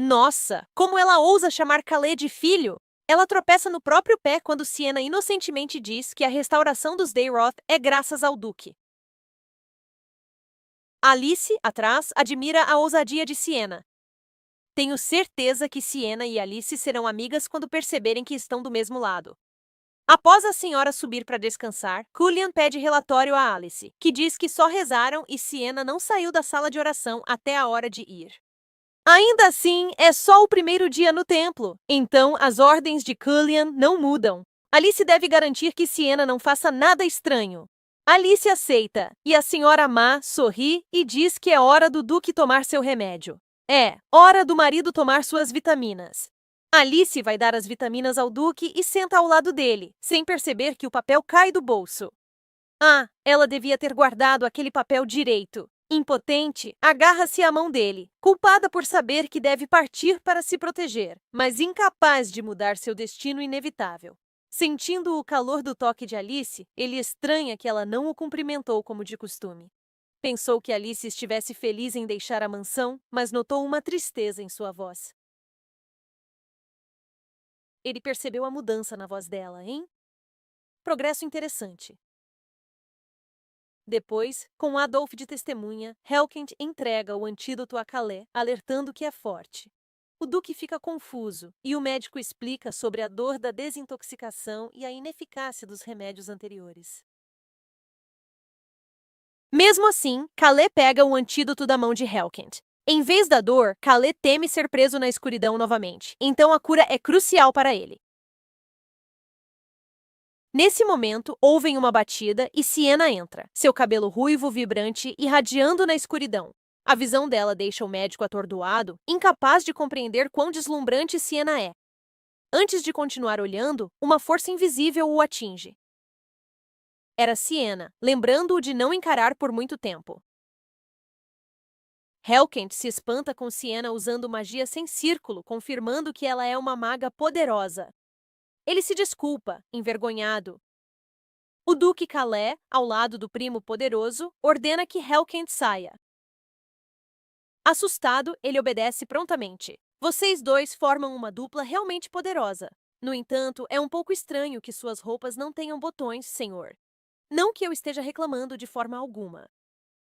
Nossa, como ela ousa chamar Calais de filho! Ela tropeça no próprio pé quando Siena inocentemente diz que a restauração dos Dayroth é graças ao Duque. Alice, atrás, admira a ousadia de Siena. Tenho certeza que Siena e Alice serão amigas quando perceberem que estão do mesmo lado. Após a senhora subir para descansar, Cullion pede relatório a Alice, que diz que só rezaram e Siena não saiu da sala de oração até a hora de ir. Ainda assim, é só o primeiro dia no templo, então as ordens de Cullion não mudam. Alice deve garantir que Siena não faça nada estranho. Alice aceita, e a senhora má sorri e diz que é hora do Duque tomar seu remédio. É, hora do marido tomar suas vitaminas. Alice vai dar as vitaminas ao Duque e senta ao lado dele, sem perceber que o papel cai do bolso. Ah, ela devia ter guardado aquele papel direito. Impotente, agarra-se à mão dele, culpada por saber que deve partir para se proteger, mas incapaz de mudar seu destino inevitável. Sentindo o calor do toque de Alice, ele estranha que ela não o cumprimentou como de costume. Pensou que Alice estivesse feliz em deixar a mansão, mas notou uma tristeza em sua voz. Ele percebeu a mudança na voz dela, hein? Progresso interessante. Depois, com Adolphe de testemunha, Helkent entrega o antídoto a Calais, alertando que é forte. O Duque fica confuso, e o médico explica sobre a dor da desintoxicação e a ineficácia dos remédios anteriores. Mesmo assim, Calais pega o antídoto da mão de Helkent. Em vez da dor, Calais teme ser preso na escuridão novamente, então a cura é crucial para ele. Nesse momento, ouvem uma batida e Siena entra, seu cabelo ruivo vibrante irradiando na escuridão. A visão dela deixa o médico atordoado, incapaz de compreender quão deslumbrante Siena é. Antes de continuar olhando, uma força invisível o atinge. Era Siena, lembrando-o de não encarar por muito tempo. Helkent se espanta com Sienna usando magia sem círculo, confirmando que ela é uma maga poderosa. Ele se desculpa, envergonhado. O Duque Calais, ao lado do primo poderoso, ordena que Helkent saia. Assustado, ele obedece prontamente. Vocês dois formam uma dupla realmente poderosa. No entanto, é um pouco estranho que suas roupas não tenham botões, senhor. Não que eu esteja reclamando de forma alguma.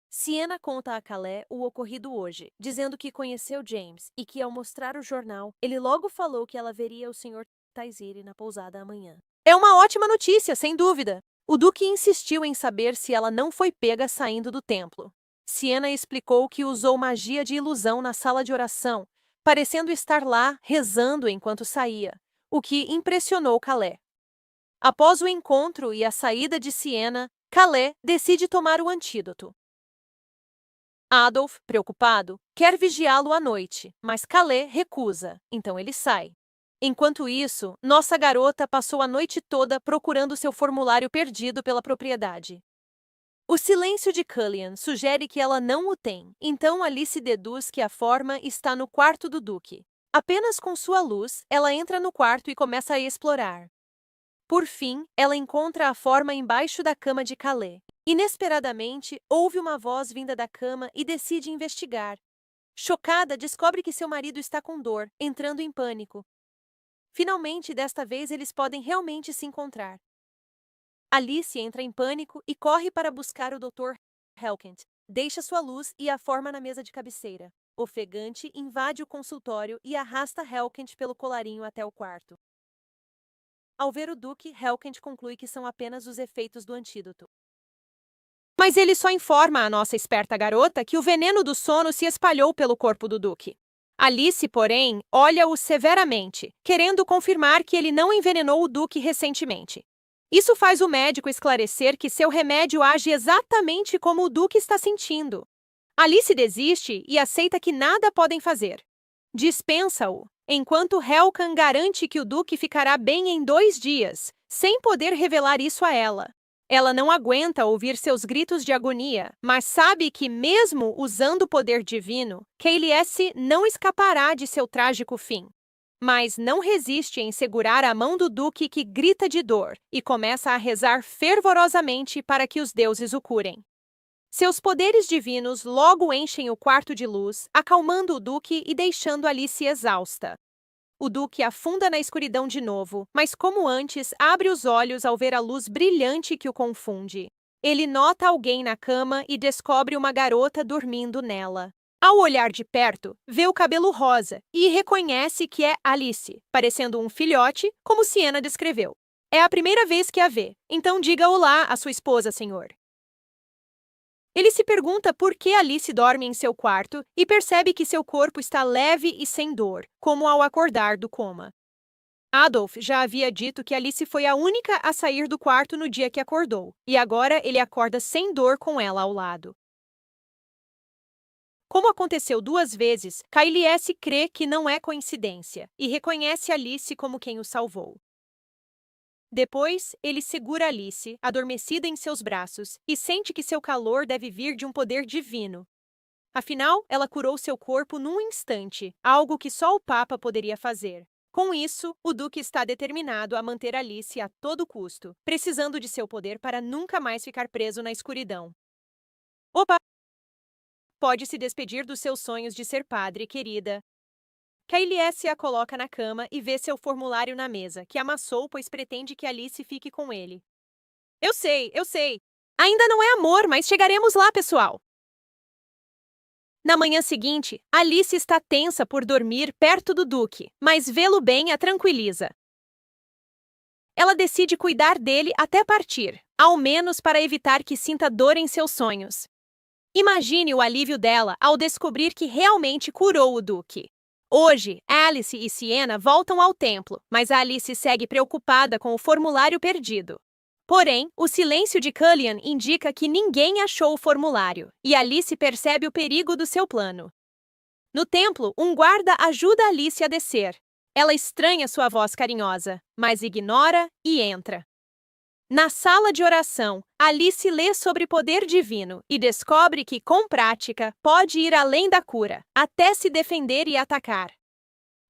Sienna conta a Calais o ocorrido hoje, dizendo que conheceu James e que, ao mostrar o jornal, ele logo falou que ela veria o Sr. Taiziri na pousada amanhã. É uma ótima notícia, sem dúvida. O Duque insistiu em saber se ela não foi pega saindo do templo. Sienna explicou que usou magia de ilusão na sala de oração, parecendo estar lá rezando enquanto saía, o que impressionou Calais. Após o encontro e a saída de Sienna, Calais decide tomar o antídoto. Adolf, preocupado, quer vigiá-lo à noite, mas Calais recusa, então ele sai. Enquanto isso, nossa garota passou a noite toda procurando seu formulário perdido pela propriedade. O silêncio de Cullian sugere que ela não o tem, então Alice deduz que a forma está no quarto do Duque. Apenas com sua luz, ela entra no quarto e começa a explorar. Por fim, ela encontra a forma embaixo da cama de Calais. Inesperadamente, ouve uma voz vinda da cama e decide investigar. Chocada, descobre que seu marido está com dor, entrando em pânico. Finalmente, desta vez, eles podem realmente se encontrar. Alice entra em pânico e corre para buscar o Dr. Helkent. Deixa sua luz e a forma na mesa de cabeceira. Ofegante, invade o consultório e arrasta Helkent pelo colarinho até o quarto. Ao ver o Duque, Helkent conclui que são apenas os efeitos do antídoto. Mas ele só informa a nossa esperta garota que o veneno do sono se espalhou pelo corpo do Duque. Alice, porém, olha-o severamente, querendo confirmar que ele não envenenou o Duque recentemente. Isso faz o médico esclarecer que seu remédio age exatamente como o Duque está sentindo. Alice desiste e aceita que nada podem fazer. Dispensa-o, enquanto Helkan garante que o Duque ficará bem em 2 dias, sem poder revelar isso a ela. Ela não aguenta ouvir seus gritos de agonia, mas sabe que, mesmo usando o poder divino, Kayliesse não escapará de seu trágico fim. Mas não resiste em segurar a mão do Duque, que grita de dor, e começa a rezar fervorosamente para que os deuses o curem. Seus poderes divinos logo enchem o quarto de luz, acalmando o Duque e deixando Alice exausta. O Duque afunda na escuridão de novo, mas como antes, abre os olhos ao ver a luz brilhante que o confunde. Ele nota alguém na cama e descobre uma garota dormindo nela. Ao olhar de perto, vê o cabelo rosa e reconhece que é Alice, parecendo um filhote, como Sienna descreveu. É a primeira vez que a vê, então diga olá à sua esposa, senhor. Ele se pergunta por que Alice dorme em seu quarto e percebe que seu corpo está leve e sem dor, como ao acordar do coma. Adolf já havia dito que Alice foi a única a sair do quarto no dia que acordou, e agora ele acorda sem dor com ela ao lado. Como aconteceu 2 vezes, Kayliesse crê que não é coincidência e reconhece Alice como quem o salvou. Depois, ele segura Alice, adormecida em seus braços, e sente que seu calor deve vir de um poder divino. Afinal, ela curou seu corpo num instante, algo que só o Papa poderia fazer. Com isso, o Duque está determinado a manter Alice a todo custo, precisando de seu poder para nunca mais ficar preso na escuridão. Opa! Pode se despedir dos seus sonhos de ser padre, querida. Kayliesse a coloca na cama e vê seu formulário na mesa, que amassou pois pretende que Alice fique com ele. Eu sei. Ainda não é amor, mas chegaremos lá, pessoal. Na manhã seguinte, Alice está tensa por dormir perto do Duque, mas vê-lo bem a tranquiliza. Ela decide cuidar dele até partir, ao menos para evitar que sinta dor em seus sonhos. Imagine o alívio dela ao descobrir que realmente curou o Duque. Hoje, Alice e Sienna voltam ao templo, mas Alice segue preocupada com o formulário perdido. Porém, o silêncio de Cullian indica que ninguém achou o formulário, e Alice percebe o perigo do seu plano. No templo, um guarda ajuda Alice a descer. Ela estranha sua voz carinhosa, mas ignora e entra. Na sala de oração, Alice lê sobre poder divino e descobre que, com prática, pode ir além da cura, até se defender e atacar.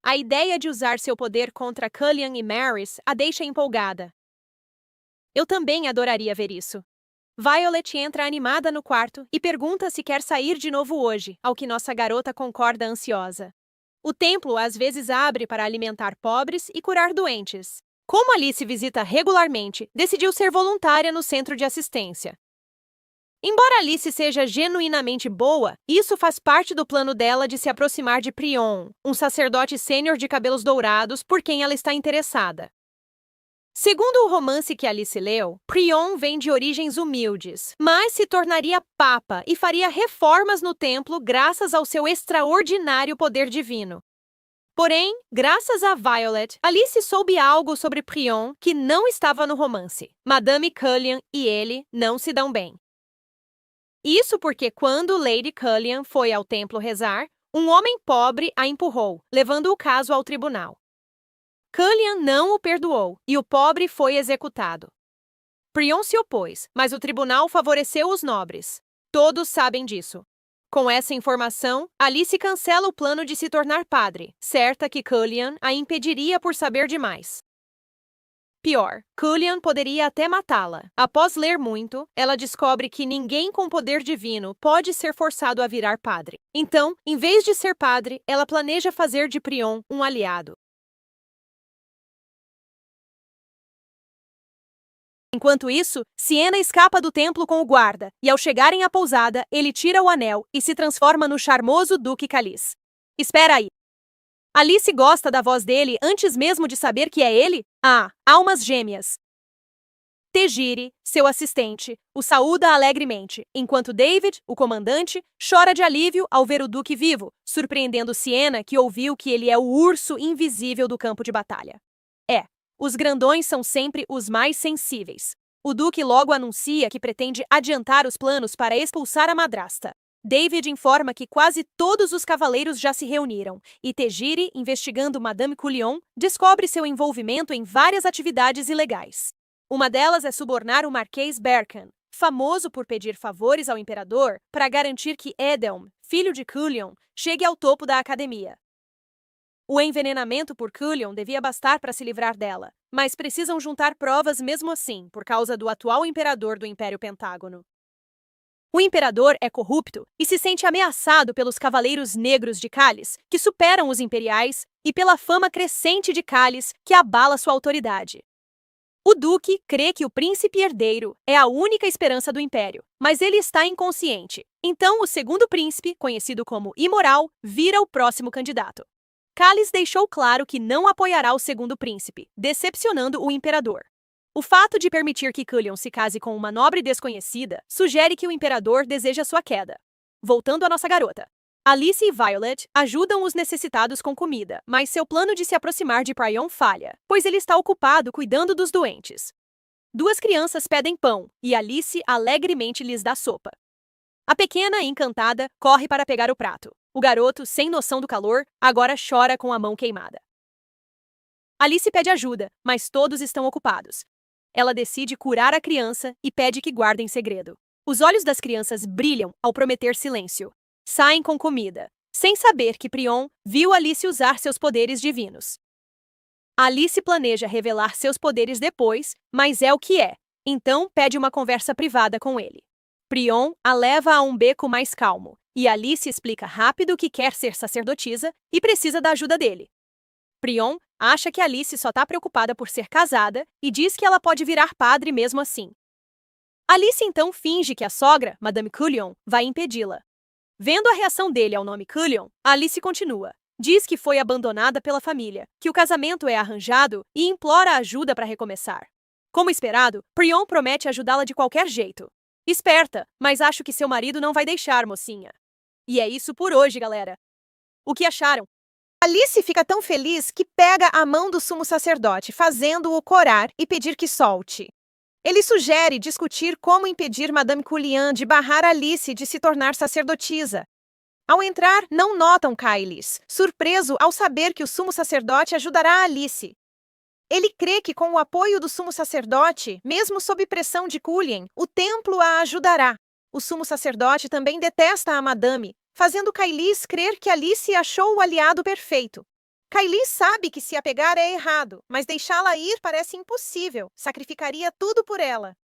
A ideia de usar seu poder contra Cullion e Maris a deixa empolgada. Eu também adoraria ver isso. Violet entra animada no quarto e pergunta se quer sair de novo hoje, ao que nossa garota concorda ansiosa. O templo às vezes abre para alimentar pobres e curar doentes. Como Alice visita regularmente, decidiu ser voluntária no centro de assistência. Embora Alice seja genuinamente boa, isso faz parte do plano dela de se aproximar de Prion, um sacerdote sênior de cabelos dourados por quem ela está interessada. Segundo o romance que Alice leu, Prion vem de origens humildes, mas se tornaria papa e faria reformas no templo graças ao seu extraordinário poder divino. Porém, graças a Violet, Alice soube algo sobre Prion que não estava no romance. Madame Cullion e ele não se dão bem. Isso porque quando Lady Cullion foi ao templo rezar, um homem pobre a empurrou, levando o caso ao tribunal. Cullion não o perdoou e o pobre foi executado. Prion se opôs, mas o tribunal favoreceu os nobres. Todos sabem disso. Com essa informação, Alice cancela o plano de se tornar padre, certa que Cullion a impediria por saber demais. Pior, Cullion poderia até matá-la. Após ler muito, ela descobre que ninguém com poder divino pode ser forçado a virar padre. Então, em vez de ser padre, ela planeja fazer de Prion um aliado. Enquanto isso, Siena escapa do templo com o guarda, e ao chegarem à pousada, ele tira o anel e se transforma no charmoso Duque Calice. Espera aí! Alice gosta da voz dele antes mesmo de saber que é ele? Ah, almas gêmeas! Tejiri, seu assistente, o saúda alegremente, enquanto David, o comandante, chora de alívio ao ver o Duque vivo, surpreendendo Siena, que ouviu que ele é o urso invisível do campo de batalha. Os grandões são sempre os mais sensíveis. O Duque logo anuncia que pretende adiantar os planos para expulsar a madrasta. David informa que quase todos os cavaleiros já se reuniram, e Tejiri, investigando Madame Cullion, descobre seu envolvimento em várias atividades ilegais. Uma delas é subornar o Marquês Berkan, famoso por pedir favores ao imperador para garantir que Edelm, filho de Cullion, chegue ao topo da academia. O envenenamento por Cullion devia bastar para se livrar dela, mas precisam juntar provas mesmo assim, por causa do atual imperador do Império Pentágono. O imperador é corrupto e se sente ameaçado pelos cavaleiros negros de Cálice, que superam os imperiais, e pela fama crescente de Cálice, que abala sua autoridade. O duque crê que o príncipe herdeiro é a única esperança do império, mas ele está inconsciente. Então, o segundo príncipe, conhecido como Imoral, vira o próximo candidato. Cálice deixou claro que não apoiará o segundo príncipe, decepcionando o imperador. O fato de permitir que Cullion se case com uma nobre desconhecida sugere que o imperador deseja sua queda. Voltando à nossa garota. Alice e Violet ajudam os necessitados com comida, mas seu plano de se aproximar de Prion falha, pois ele está ocupado cuidando dos doentes. Duas crianças pedem pão, e Alice alegremente lhes dá sopa. A pequena, encantada, corre para pegar o prato. O garoto, sem noção do calor, agora chora com a mão queimada. Alice pede ajuda, mas todos estão ocupados. Ela decide curar a criança e pede que guardem segredo. Os olhos das crianças brilham ao prometer silêncio. Saem com comida, sem saber que Prion viu Alice usar seus poderes divinos. Alice planeja revelar seus poderes depois, mas é o que é. Então pede uma conversa privada com ele. Prion a leva a um beco mais calmo, e Alice explica rápido que quer ser sacerdotisa e precisa da ajuda dele. Prion acha que Alice só está preocupada por ser casada e diz que ela pode virar padre mesmo assim. Alice então finge que a sogra, Madame Cullion, vai impedi-la. Vendo a reação dele ao nome Cullion, Alice continua. Diz que foi abandonada pela família, que o casamento é arranjado e implora ajuda para recomeçar. Como esperado, Prion promete ajudá-la de qualquer jeito. Esperta, mas acho que seu marido não vai deixar, mocinha. E é isso por hoje, galera. O que acharam? Alice fica tão feliz que pega a mão do sumo sacerdote, fazendo-o corar e pedir que solte. Ele sugere discutir como impedir Madame Cullion de barrar Alice de se tornar sacerdotisa. Ao entrar, não notam Cálice, surpreso ao saber que o sumo sacerdote ajudará Alice. Ele crê que com o apoio do sumo sacerdote, mesmo sob pressão de Cullen, o templo a ajudará. O sumo sacerdote também detesta a Madame, fazendo Kailis crer que Alice achou o aliado perfeito. Kailis sabe que se apegar é errado, mas deixá-la ir parece impossível. Sacrificaria tudo por ela.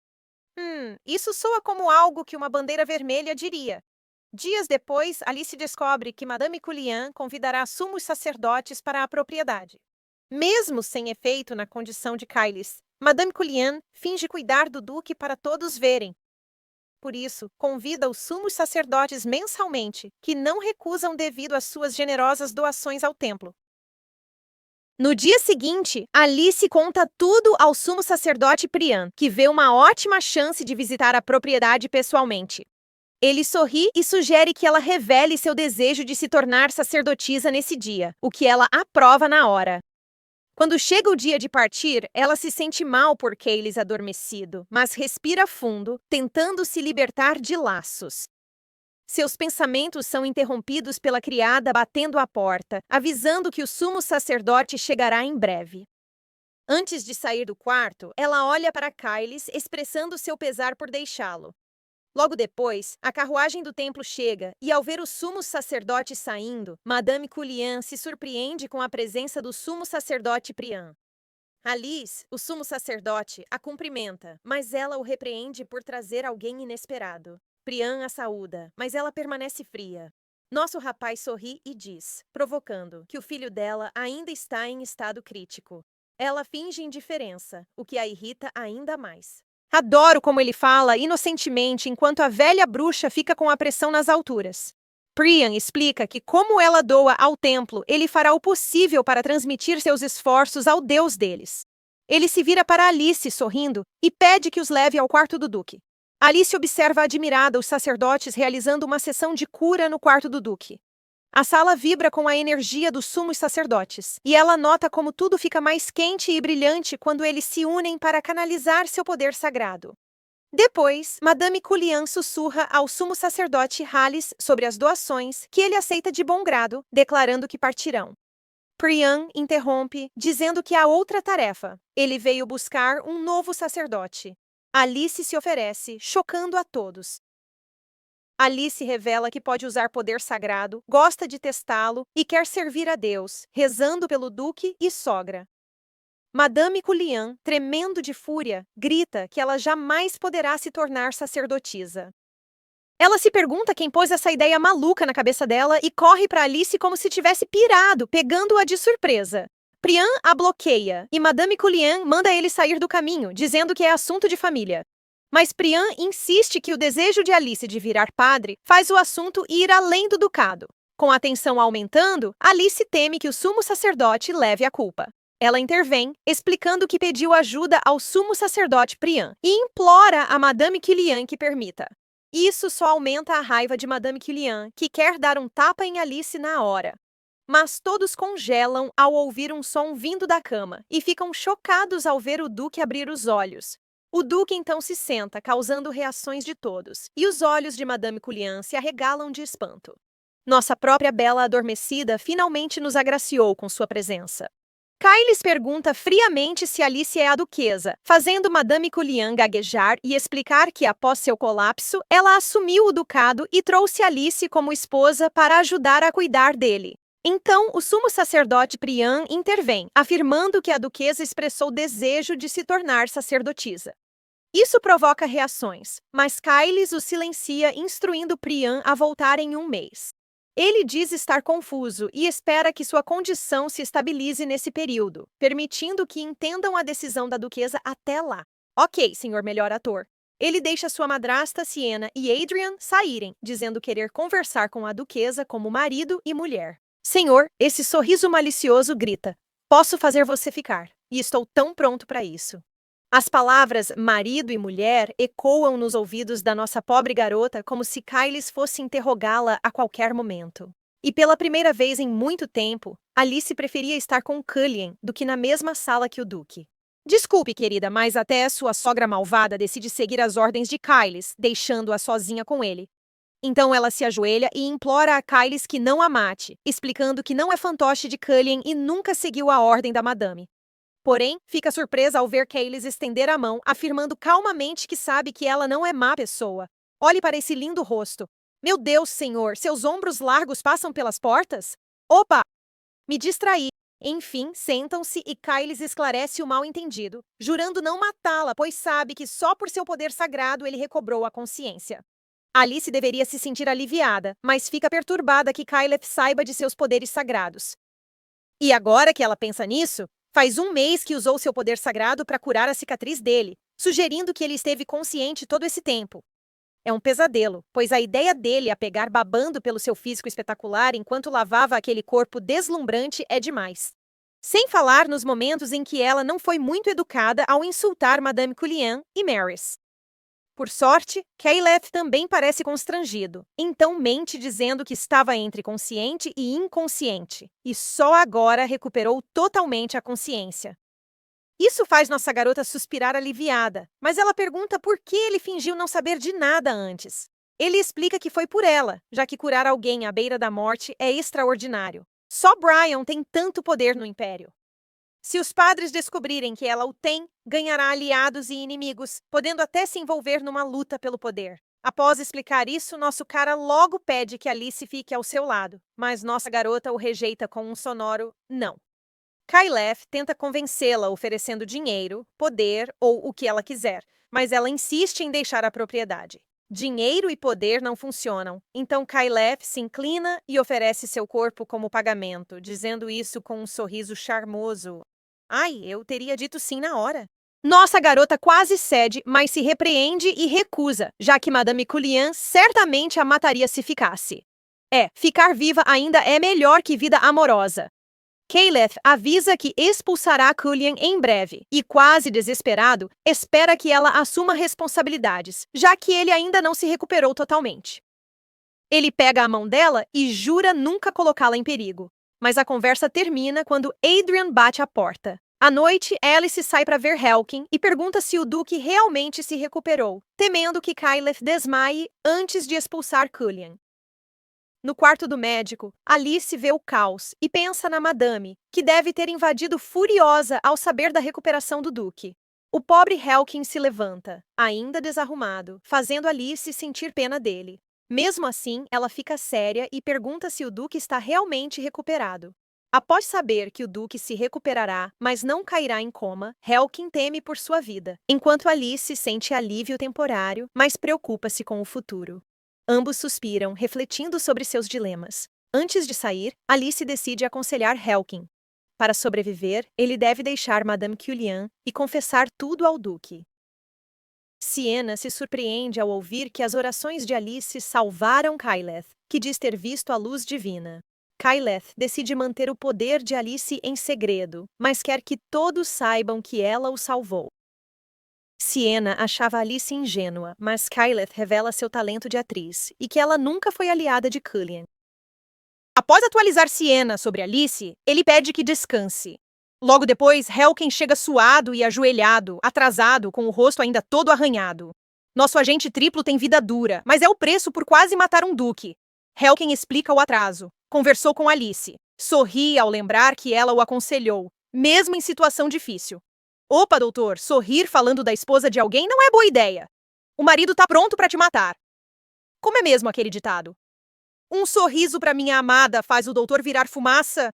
Isso soa como algo que uma bandeira vermelha diria. Dias depois, Alice descobre que Madame Cullen convidará sumos sacerdotes para a propriedade. Mesmo sem efeito na condição de Kailis, Madame Cullen finge cuidar do duque para todos verem. Por isso, convida os sumos sacerdotes mensalmente, que não recusam devido às suas generosas doações ao templo. No dia seguinte, Alice conta tudo ao sumo sacerdote Priam, que vê uma ótima chance de visitar a propriedade pessoalmente. Ele sorri e sugere que ela revele seu desejo de se tornar sacerdotisa nesse dia, o que ela aprova na hora. Quando chega o dia de partir, ela se sente mal por Kailis adormecido, mas respira fundo, tentando se libertar de laços. Seus pensamentos são interrompidos pela criada batendo à porta, avisando que o sumo sacerdote chegará em breve. Antes de sair do quarto, ela olha para Kailis, expressando seu pesar por deixá-lo. Logo depois, a carruagem do templo chega, e ao ver o sumo sacerdote saindo, Madame Cullen se surpreende com a presença do sumo sacerdote Priam. Alice, o sumo sacerdote, a cumprimenta, mas ela o repreende por trazer alguém inesperado. Priam a saúda, mas ela permanece fria. Nosso rapaz sorri e diz, provocando, que o filho dela ainda está em estado crítico. Ela finge indiferença, o que a irrita ainda mais. Adoro como ele fala inocentemente enquanto a velha bruxa fica com a pressão nas alturas. Priam explica que, como ela doa ao templo, ele fará o possível para transmitir seus esforços ao Deus deles. Ele se vira para Alice, sorrindo, e pede que os leve ao quarto do duque. Alice observa admirada os sacerdotes realizando uma sessão de cura no quarto do duque. A sala vibra com a energia dos sumos sacerdotes, e ela nota como tudo fica mais quente e brilhante quando eles se unem para canalizar seu poder sagrado. Depois, Madame Cullen sussurra ao sumo sacerdote Halis sobre as doações, que ele aceita de bom grado, declarando que partirão. Priam interrompe, dizendo que há outra tarefa. Ele veio buscar um novo sacerdote. Alice se oferece, chocando a todos. Alice revela que pode usar poder sagrado, gosta de testá-lo e quer servir a Deus, rezando pelo duque e sogra. Madame Cullen, tremendo de fúria, grita que ela jamais poderá se tornar sacerdotisa. Ela se pergunta quem pôs essa ideia maluca na cabeça dela e corre para Alice como se tivesse pirado, pegando-a de surpresa. Priam a bloqueia e Madame Cullen manda ele sair do caminho, dizendo que é assunto de família. Mas Priam insiste que o desejo de Alice de virar padre faz o assunto ir além do ducado. Com a tensão aumentando, Alice teme que o sumo sacerdote leve a culpa. Ela intervém, explicando que pediu ajuda ao sumo sacerdote Priam e implora a Madame Cullen que permita. Isso só aumenta a raiva de Madame Cullen, que quer dar um tapa em Alice na hora. Mas todos congelam ao ouvir um som vindo da cama e ficam chocados ao ver o duque abrir os olhos. O duque então se senta, causando reações de todos, e os olhos de Madame Cullen se arregalam de espanto. Nossa própria bela adormecida finalmente nos agraciou com sua presença. Kailis pergunta friamente se Alice é a duquesa, fazendo Madame Cullen gaguejar e explicar que, após seu colapso, ela assumiu o ducado e trouxe Alice como esposa para ajudar a cuidar dele. Então, o sumo sacerdote Priam intervém, afirmando que a duquesa expressou desejo de se tornar sacerdotisa. Isso provoca reações, mas Kailis o silencia, instruindo Priam a voltar em um mês. Ele diz estar confuso e espera que sua condição se estabilize nesse período, permitindo que entendam a decisão da duquesa até lá. Ok, senhor melhor ator. Ele deixa sua madrasta Siena e Adrian saírem, dizendo querer conversar com a duquesa como marido e mulher. Senhor, esse sorriso malicioso grita: posso fazer você ficar, e estou tão pronto para isso. As palavras marido e mulher ecoam nos ouvidos da nossa pobre garota como se Kailis fosse interrogá-la a qualquer momento. E pela primeira vez em muito tempo, Alice preferia estar com Cullen do que na mesma sala que o duque. Desculpe, querida, mas até sua sogra malvada decide seguir as ordens de Kailis, deixando-a sozinha com ele. Então ela se ajoelha e implora a Kailis que não a mate, explicando que não é fantoche de Cullen e nunca seguiu a ordem da madame. Porém, fica surpresa ao ver Kaylis estender a mão, afirmando calmamente que sabe que ela não é má pessoa. Olhe para esse lindo rosto. Meu Deus, senhor, seus ombros largos passam pelas portas? Opa! Me distraí. Enfim, sentam-se e Kaylis esclarece o mal-entendido, jurando não matá-la, pois sabe que só por seu poder sagrado ele recobrou a consciência. Alice deveria se sentir aliviada, mas fica perturbada que Kyleth saiba de seus poderes sagrados. E agora que ela pensa nisso, faz um mês que usou seu poder sagrado para curar a cicatriz dele, sugerindo que ele esteve consciente todo esse tempo. É um pesadelo, pois a ideia dele a pegar babando pelo seu físico espetacular enquanto lavava aquele corpo deslumbrante é demais. Sem falar nos momentos em que ela não foi muito educada ao insultar Madame Cullian e Maris. Por sorte, Kyleth também parece constrangido, então mente dizendo que estava entre consciente e inconsciente, e só agora recuperou totalmente a consciência. Isso faz nossa garota suspirar aliviada, mas ela pergunta por que ele fingiu não saber de nada antes. Ele explica que foi por ela, já que curar alguém à beira da morte é extraordinário. Só Brian tem tanto poder no Império. Se os padres descobrirem que ela o tem, ganhará aliados e inimigos, podendo até se envolver numa luta pelo poder. Após explicar isso, nosso cara logo pede que Alice fique ao seu lado, mas nossa garota o rejeita com um sonoro não. Kyleth tenta convencê-la oferecendo dinheiro, poder ou o que ela quiser, mas ela insiste em deixar a propriedade. Dinheiro e poder não funcionam, então Kyleth se inclina e oferece seu corpo como pagamento, dizendo isso com um sorriso charmoso. Ai, eu teria dito sim na hora. Nossa garota quase cede, mas se repreende e recusa, já que Madame Cullian certamente a mataria se ficasse. Ficar viva ainda é melhor que vida amorosa. Kyleth avisa que expulsará Cullian em breve e, quase desesperado, espera que ela assuma responsabilidades, já que ele ainda não se recuperou totalmente. Ele pega a mão dela e jura nunca colocá-la em perigo, mas a conversa termina quando Adrian bate à porta. À noite, Alice sai para ver Helkin e pergunta se o Duque realmente se recuperou, temendo que Kyleth desmaie antes de expulsar Cullian. No quarto do médico, Alice vê o caos e pensa na Madame, que deve ter invadido furiosa ao saber da recuperação do Duque. O pobre Helkin se levanta, ainda desarrumado, fazendo Alice sentir pena dele. Mesmo assim, ela fica séria e pergunta se o Duque está realmente recuperado. Após saber que o Duque se recuperará, mas não cairá em coma, Helkin teme por sua vida, enquanto Alice sente alívio temporário, mas preocupa-se com o futuro. Ambos suspiram, refletindo sobre seus dilemas. Antes de sair, Alice decide aconselhar Helkin. Para sobreviver, ele deve deixar Madame Cullian e confessar tudo ao Duque. Sienna se surpreende ao ouvir que as orações de Alice salvaram Kyleth, que diz ter visto a luz divina. Kyleth decide manter o poder de Alice em segredo, mas quer que todos saibam que ela o salvou. Sienna achava Alice ingênua, mas Kyleth revela seu talento de atriz e que ela nunca foi aliada de Cullian. Após atualizar Sienna sobre Alice, ele pede que descanse. Logo depois, Helkin chega suado e ajoelhado, atrasado, com o rosto ainda todo arranhado. Nosso agente triplo tem vida dura, mas é o preço por quase matar um duque. Helkin explica o atraso. Conversou com Alice. Sorri ao lembrar que ela o aconselhou, mesmo em situação difícil. Opa, doutor, sorrir falando da esposa de alguém não é boa ideia. O marido tá pronto para te matar. Como é mesmo aquele ditado? Um sorriso para minha amada faz o doutor virar fumaça.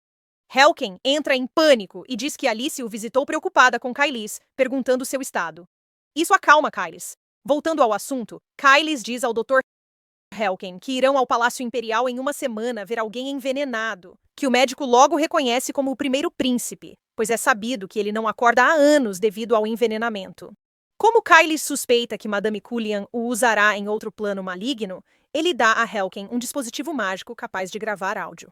Helkin entra em pânico e diz que Alice o visitou preocupada com Kylith, perguntando seu estado. Isso acalma Kylith. Voltando ao assunto, Kylith diz ao Dr. Helkin que irão ao Palácio Imperial em uma semana ver alguém envenenado, que o médico logo reconhece como o primeiro príncipe, pois é sabido que ele não acorda há anos devido ao envenenamento. Como Kylith suspeita que Madame Cullian o usará em outro plano maligno, ele dá a Helkin um dispositivo mágico capaz de gravar áudio.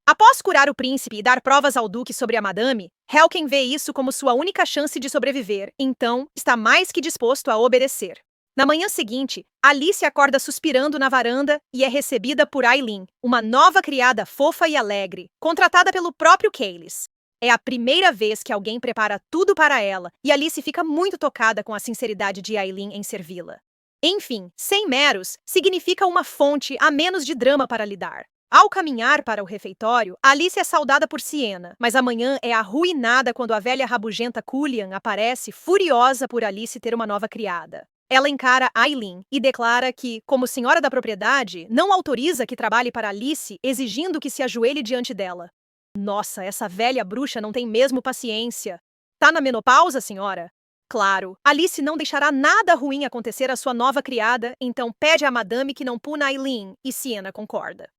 Após curar o príncipe e dar provas ao duque sobre a Madame, Helkin vê isso como sua única chance de sobreviver, então está mais que disposto a obedecer. Na manhã seguinte, Alice acorda suspirando na varanda e é recebida por Aileen, uma nova criada fofa e alegre, contratada pelo próprio Kaylis. É a primeira vez que alguém prepara tudo para ela, e Alice fica muito tocada com a sinceridade de Aileen em servi-la. Enfim, sem meros significa uma fonte a menos de drama para lidar. Ao caminhar para o refeitório, Alice é saudada por Sienna, mas amanhã é arruinada quando a velha rabugenta Cullian aparece, furiosa por Alice ter uma nova criada. Ela encara Aileen e declara que, como senhora da propriedade, não autoriza que trabalhe para Alice, exigindo que se ajoelhe diante dela. Nossa, essa velha bruxa não tem mesmo paciência. Tá na menopausa, senhora? Claro, Alice não deixará nada ruim acontecer à sua nova criada, então pede à madame que não puna Aileen, e Sienna concorda.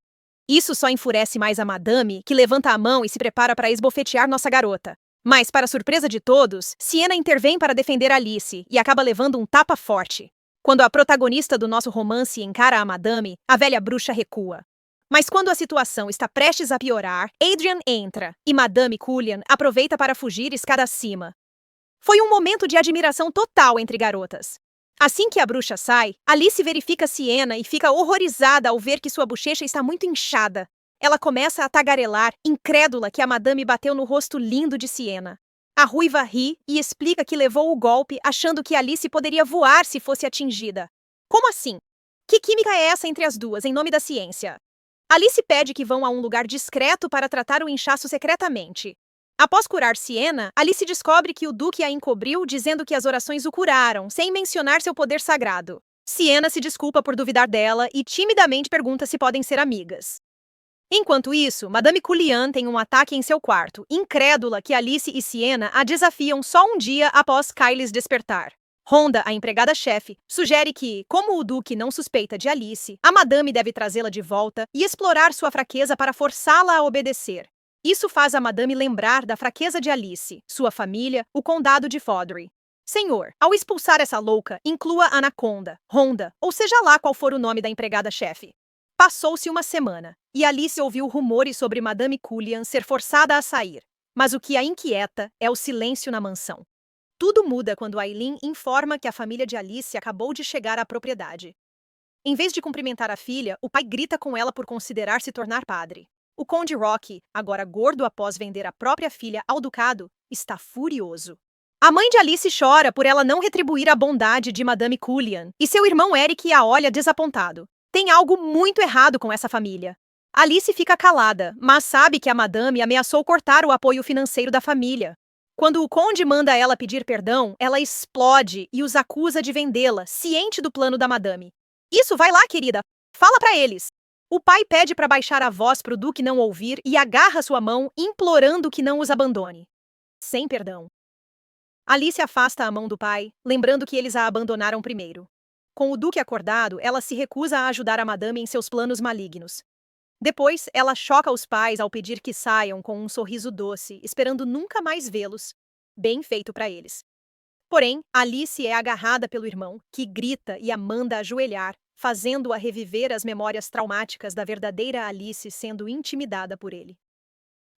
Isso só enfurece mais a madame, que levanta a mão e se prepara para esbofetear nossa garota. Mas, para surpresa de todos, Sienna intervém para defender Alice e acaba levando um tapa forte. Quando a protagonista do nosso romance encara a madame, a velha bruxa recua. Mas quando a situação está prestes a piorar, Adrian entra e Madame Cullian aproveita para fugir escada acima. Foi um momento de admiração total entre garotas. Assim que a bruxa sai, Alice verifica Sienna e fica horrorizada ao ver que sua bochecha está muito inchada. Ela começa a tagarelar, incrédula que a madame bateu no rosto lindo de Sienna. A ruiva ri e explica que levou o golpe achando que Alice poderia voar se fosse atingida. Como assim? Que química é essa entre as duas, em nome da ciência? Alice pede que vão a um lugar discreto para tratar o inchaço secretamente. Após curar Sienna, Alice descobre que o Duque a encobriu dizendo que as orações o curaram, sem mencionar seu poder sagrado. Sienna se desculpa por duvidar dela e timidamente pergunta se podem ser amigas. Enquanto isso, Madame Cullian tem um ataque em seu quarto, incrédula que Alice e Sienna a desafiam só um dia após Kyles despertar. Rhonda, a empregada-chefe, sugere que, como o Duque não suspeita de Alice, a madame deve trazê-la de volta e explorar sua fraqueza para forçá-la a obedecer. Isso faz a madame lembrar da fraqueza de Alice, sua família, o condado de Fodry. Senhor, ao expulsar essa louca, inclua Anaconda, Rhonda, ou seja lá qual for o nome da empregada-chefe. Passou-se uma semana, e Alice ouviu rumores sobre Madame Cullian ser forçada a sair. Mas o que a inquieta é o silêncio na mansão. Tudo muda quando Aileen informa que a família de Alice acabou de chegar à propriedade. Em vez de cumprimentar a filha, o pai grita com ela por considerar se tornar padre. O Conde Rocky, agora gordo após vender a própria filha ao ducado, está furioso. A mãe de Alice chora por ela não retribuir a bondade de Madame Cullian, e seu irmão Eric a olha desapontado. Tem algo muito errado com essa família. Alice fica calada, mas sabe que a madame ameaçou cortar o apoio financeiro da família. Quando o conde manda ela pedir perdão, ela explode e os acusa de vendê-la, ciente do plano da madame. Isso, vai lá, querida. Fala pra eles. O pai pede para baixar a voz pro Duque não ouvir e agarra sua mão, implorando que não os abandone. Sem perdão. Alice afasta a mão do pai, lembrando que eles a abandonaram primeiro. Com o Duque acordado, ela se recusa a ajudar a madame em seus planos malignos. Depois, ela choca os pais ao pedir que saiam com um sorriso doce, esperando nunca mais vê-los. Bem feito para eles. Porém, Alice é agarrada pelo irmão, que grita e a manda ajoelhar, fazendo-a reviver as memórias traumáticas da verdadeira Alice sendo intimidada por ele.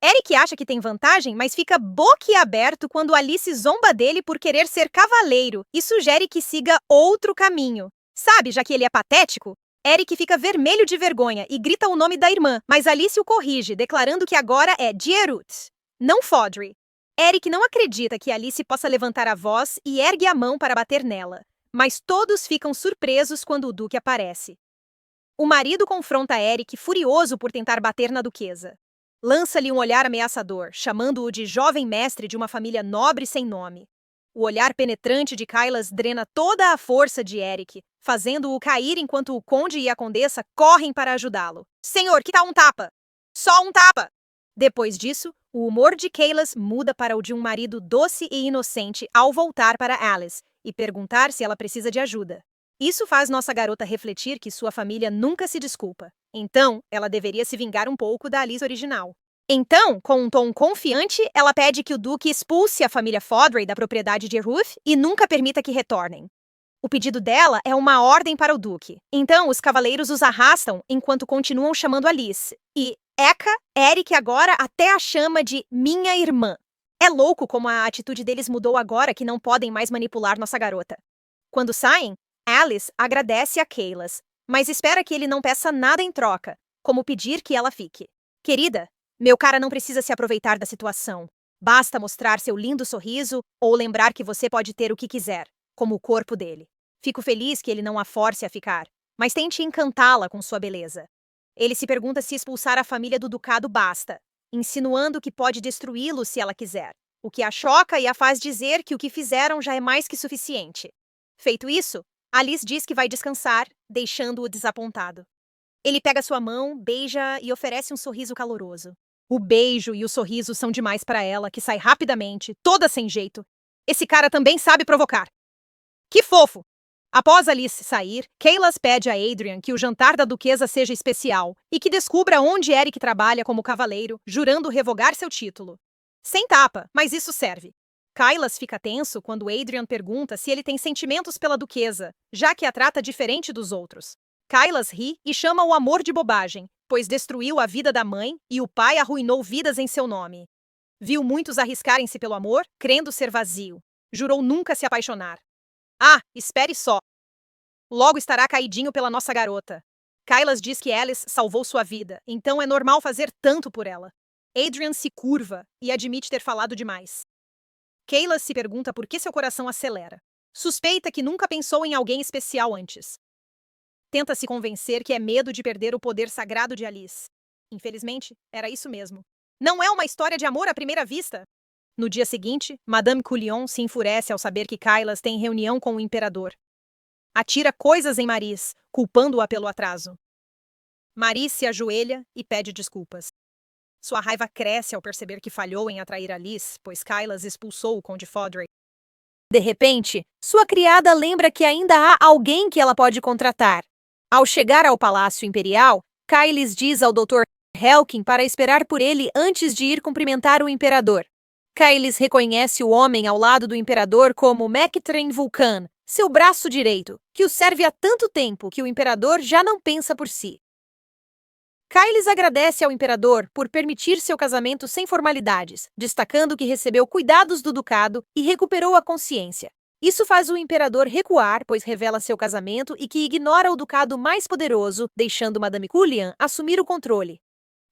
Eric acha que tem vantagem, mas fica boquiaberto quando Alice zomba dele por querer ser cavaleiro e sugere que siga outro caminho. Sabe, já que ele é patético? Eric fica vermelho de vergonha e grita o nome da irmã, mas Alice o corrige, declarando que agora é Dierut, não Fodry. Eric não acredita que Alice possa levantar a voz e ergue a mão para bater nela, mas todos ficam surpresos quando o Duque aparece. O marido confronta Eric, furioso por tentar bater na duquesa. Lança-lhe um olhar ameaçador, chamando-o de jovem mestre de uma família nobre sem nome. O olhar penetrante de Kylas drena toda a força de Eric, fazendo-o cair enquanto o conde e a condessa correm para ajudá-lo. Senhor, que tal um tapa? Só um tapa! Depois disso, o humor de Kylas muda para o de um marido doce e inocente ao voltar para Alice e perguntar se ela precisa de ajuda. Isso faz nossa garota refletir que sua família nunca se desculpa. Então, ela deveria se vingar um pouco da Alice original. Então, com um tom confiante, ela pede que o Duque expulse a família Fodry da propriedade de Ruth e nunca permita que retornem. O pedido dela é uma ordem para o Duque. Então, os cavaleiros os arrastam enquanto continuam chamando Alice. E Eric agora até a chama de minha irmã. É louco como a atitude deles mudou agora que não podem mais manipular nossa garota. Quando saem, Alice agradece a Kylas, mas espera que ele não peça nada em troca, como pedir que ela fique. Querida, meu cara não precisa se aproveitar da situação. Basta mostrar seu lindo sorriso ou lembrar que você pode ter o que quiser, como o corpo dele. Fico feliz que ele não a force a ficar, mas tente encantá-la com sua beleza. Ele se pergunta se expulsar a família do ducado basta, insinuando que pode destruí-lo se ela quiser, o que a choca e a faz dizer que o que fizeram já é mais que suficiente. Feito isso, Alice diz que vai descansar, deixando-o desapontado. Ele pega sua mão, beija e oferece um sorriso caloroso. O beijo e o sorriso são demais para ela, que sai rapidamente, toda sem jeito. Esse cara também sabe provocar. Que fofo! Após Alice sair, Kaylas pede a Adrian que o jantar da duquesa seja especial e que descubra onde Eric trabalha como cavaleiro, jurando revogar seu título. Sem tapa, mas isso serve. Kaylas fica tenso quando Adrian pergunta se ele tem sentimentos pela duquesa, já que a trata diferente dos outros. Kaylas ri e chama o amor de bobagem, pois destruiu a vida da mãe e o pai arruinou vidas em seu nome. Viu muitos arriscarem-se pelo amor, crendo ser vazio. Jurou nunca se apaixonar. Ah, espere só. Logo estará caidinho pela nossa garota. Kaylas diz que Alice salvou sua vida, então é normal fazer tanto por ela. Adrian se curva e admite ter falado demais. Kaylas se pergunta por que seu coração acelera. Suspeita que nunca pensou em alguém especial antes. Tenta se convencer que é medo de perder o poder sagrado de Alice. Infelizmente, era isso mesmo. Não é uma história de amor à primeira vista. No dia seguinte, Madame Coulion se enfurece ao saber que Kaylas tem reunião com o imperador. Atira coisas em Maris, culpando-a pelo atraso. Maris se ajoelha e pede desculpas. Sua raiva cresce ao perceber que falhou em atrair Alice, pois Kaylas expulsou o Conde Fodrick. De repente, sua criada lembra que ainda há alguém que ela pode contratar. Ao chegar ao Palácio Imperial, Kaylis diz ao Dr. Helkin para esperar por ele antes de ir cumprimentar o imperador. Kaylis reconhece o homem ao lado do imperador como Mectren Vulcan, seu braço direito, que o serve há tanto tempo que o imperador já não pensa por si. Kaylis agradece ao imperador por permitir seu casamento sem formalidades, destacando que recebeu cuidados do ducado e recuperou a consciência. Isso faz o imperador recuar, pois revela seu casamento e que ignora o ducado mais poderoso, deixando Madame Coulion assumir o controle.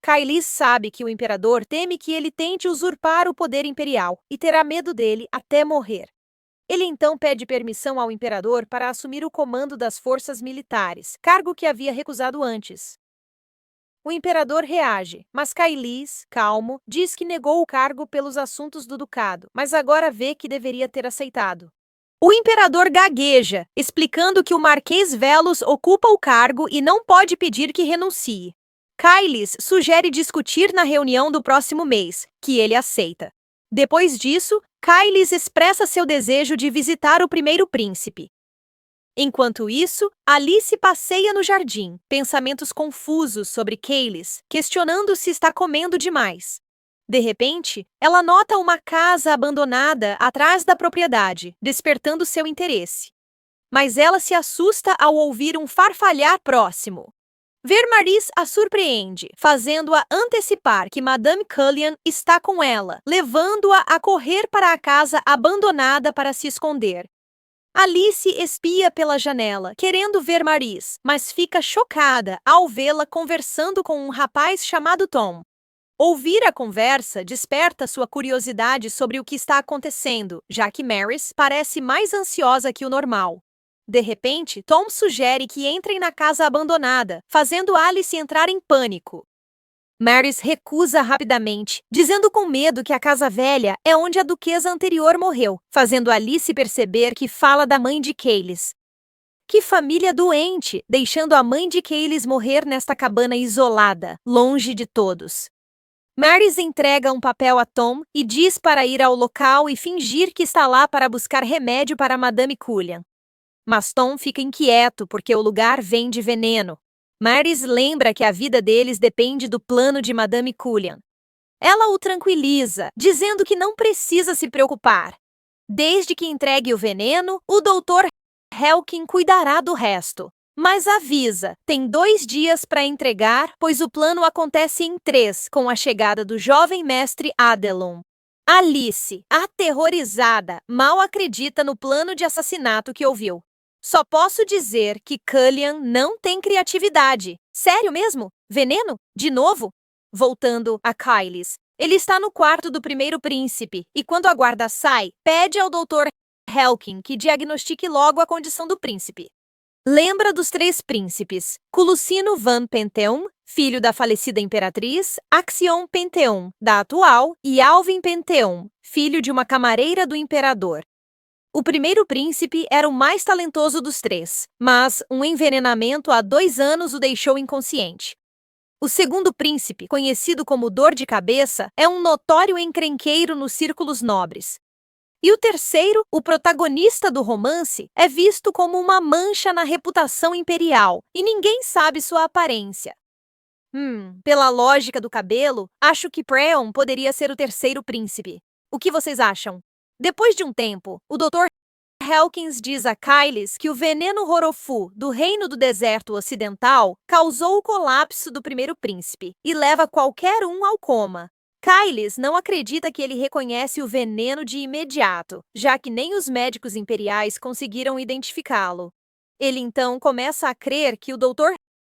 Kaylis sabe que o imperador teme que ele tente usurpar o poder imperial e terá medo dele até morrer. Ele então pede permissão ao imperador para assumir o comando das forças militares, cargo que havia recusado antes. O imperador reage, mas Kaylis, calmo, diz que negou o cargo pelos assuntos do ducado, mas agora vê que deveria ter aceitado. O imperador gagueja, explicando que o Marquês Velos ocupa o cargo e não pode pedir que renuncie. Kaylis sugere discutir na reunião do próximo mês, que ele aceita. Depois disso, Kaylis expressa seu desejo de visitar o primeiro príncipe. Enquanto isso, Alice passeia no jardim, pensamentos confusos sobre Kaylis, questionando se está comendo demais. De repente, ela nota uma casa abandonada atrás da propriedade, despertando seu interesse. Mas ela se assusta ao ouvir um farfalhar próximo. Ver Maris a surpreende, fazendo-a antecipar que Madame Coulion está com ela, levando-a a correr para a casa abandonada para se esconder. Alice espia pela janela, querendo ver Maris, mas fica chocada ao vê-la conversando com um rapaz chamado Tom. Ouvir a conversa desperta sua curiosidade sobre o que está acontecendo, já que Maris parece mais ansiosa que o normal. De repente, Tom sugere que entrem na casa abandonada, fazendo Alice entrar em pânico. Maris recusa rapidamente, dizendo com medo que a casa velha é onde a duquesa anterior morreu, fazendo Alice perceber que fala da mãe de Kaylis. Que família doente, deixando a mãe de Kaylis morrer nesta cabana isolada, longe de todos. Maris entrega um papel a Tom e diz para ir ao local e fingir que está lá para buscar remédio para Madame Coulion. Mas Tom fica inquieto porque o lugar vende veneno. Maris lembra que a vida deles depende do plano de Madame Coulion. Ela o tranquiliza, dizendo que não precisa se preocupar. Desde que entregue o veneno, o Dr. Helkin cuidará do resto. Mas avisa, tem 2 dias para entregar, pois o plano acontece em 3, com a chegada do jovem mestre Adelon. Alice, aterrorizada, mal acredita no plano de assassinato que ouviu. Só posso dizer que Coulion não tem criatividade. Sério mesmo? Veneno? De novo? Voltando a Kaylis. Ele está no quarto do primeiro príncipe e quando a guarda sai, pede ao Dr. Helkin que diagnostique logo a condição do príncipe. Lembra dos 3 príncipes, Culucino van Penteum, filho da falecida imperatriz Axion Penteon, da atual, e Alvin Penteon, filho de uma camareira do imperador. O primeiro príncipe era o mais talentoso dos três, mas um envenenamento há 2 anos o deixou inconsciente. O segundo príncipe, conhecido como Dor de Cabeça, é um notório encrenqueiro nos círculos nobres. E o terceiro, o protagonista do romance, é visto como uma mancha na reputação imperial, e ninguém sabe sua aparência. Pela lógica do cabelo, acho que Preon poderia ser o terceiro príncipe. O que vocês acham? Depois de um tempo, o Dr. Helkins diz a Kailis que o veneno Rorofu, do Reino do Deserto Ocidental, causou o colapso do primeiro príncipe e leva qualquer um ao coma. Kailis não acredita que ele reconhece o veneno de imediato, já que nem os médicos imperiais conseguiram identificá-lo. Ele então começa a crer que o Dr.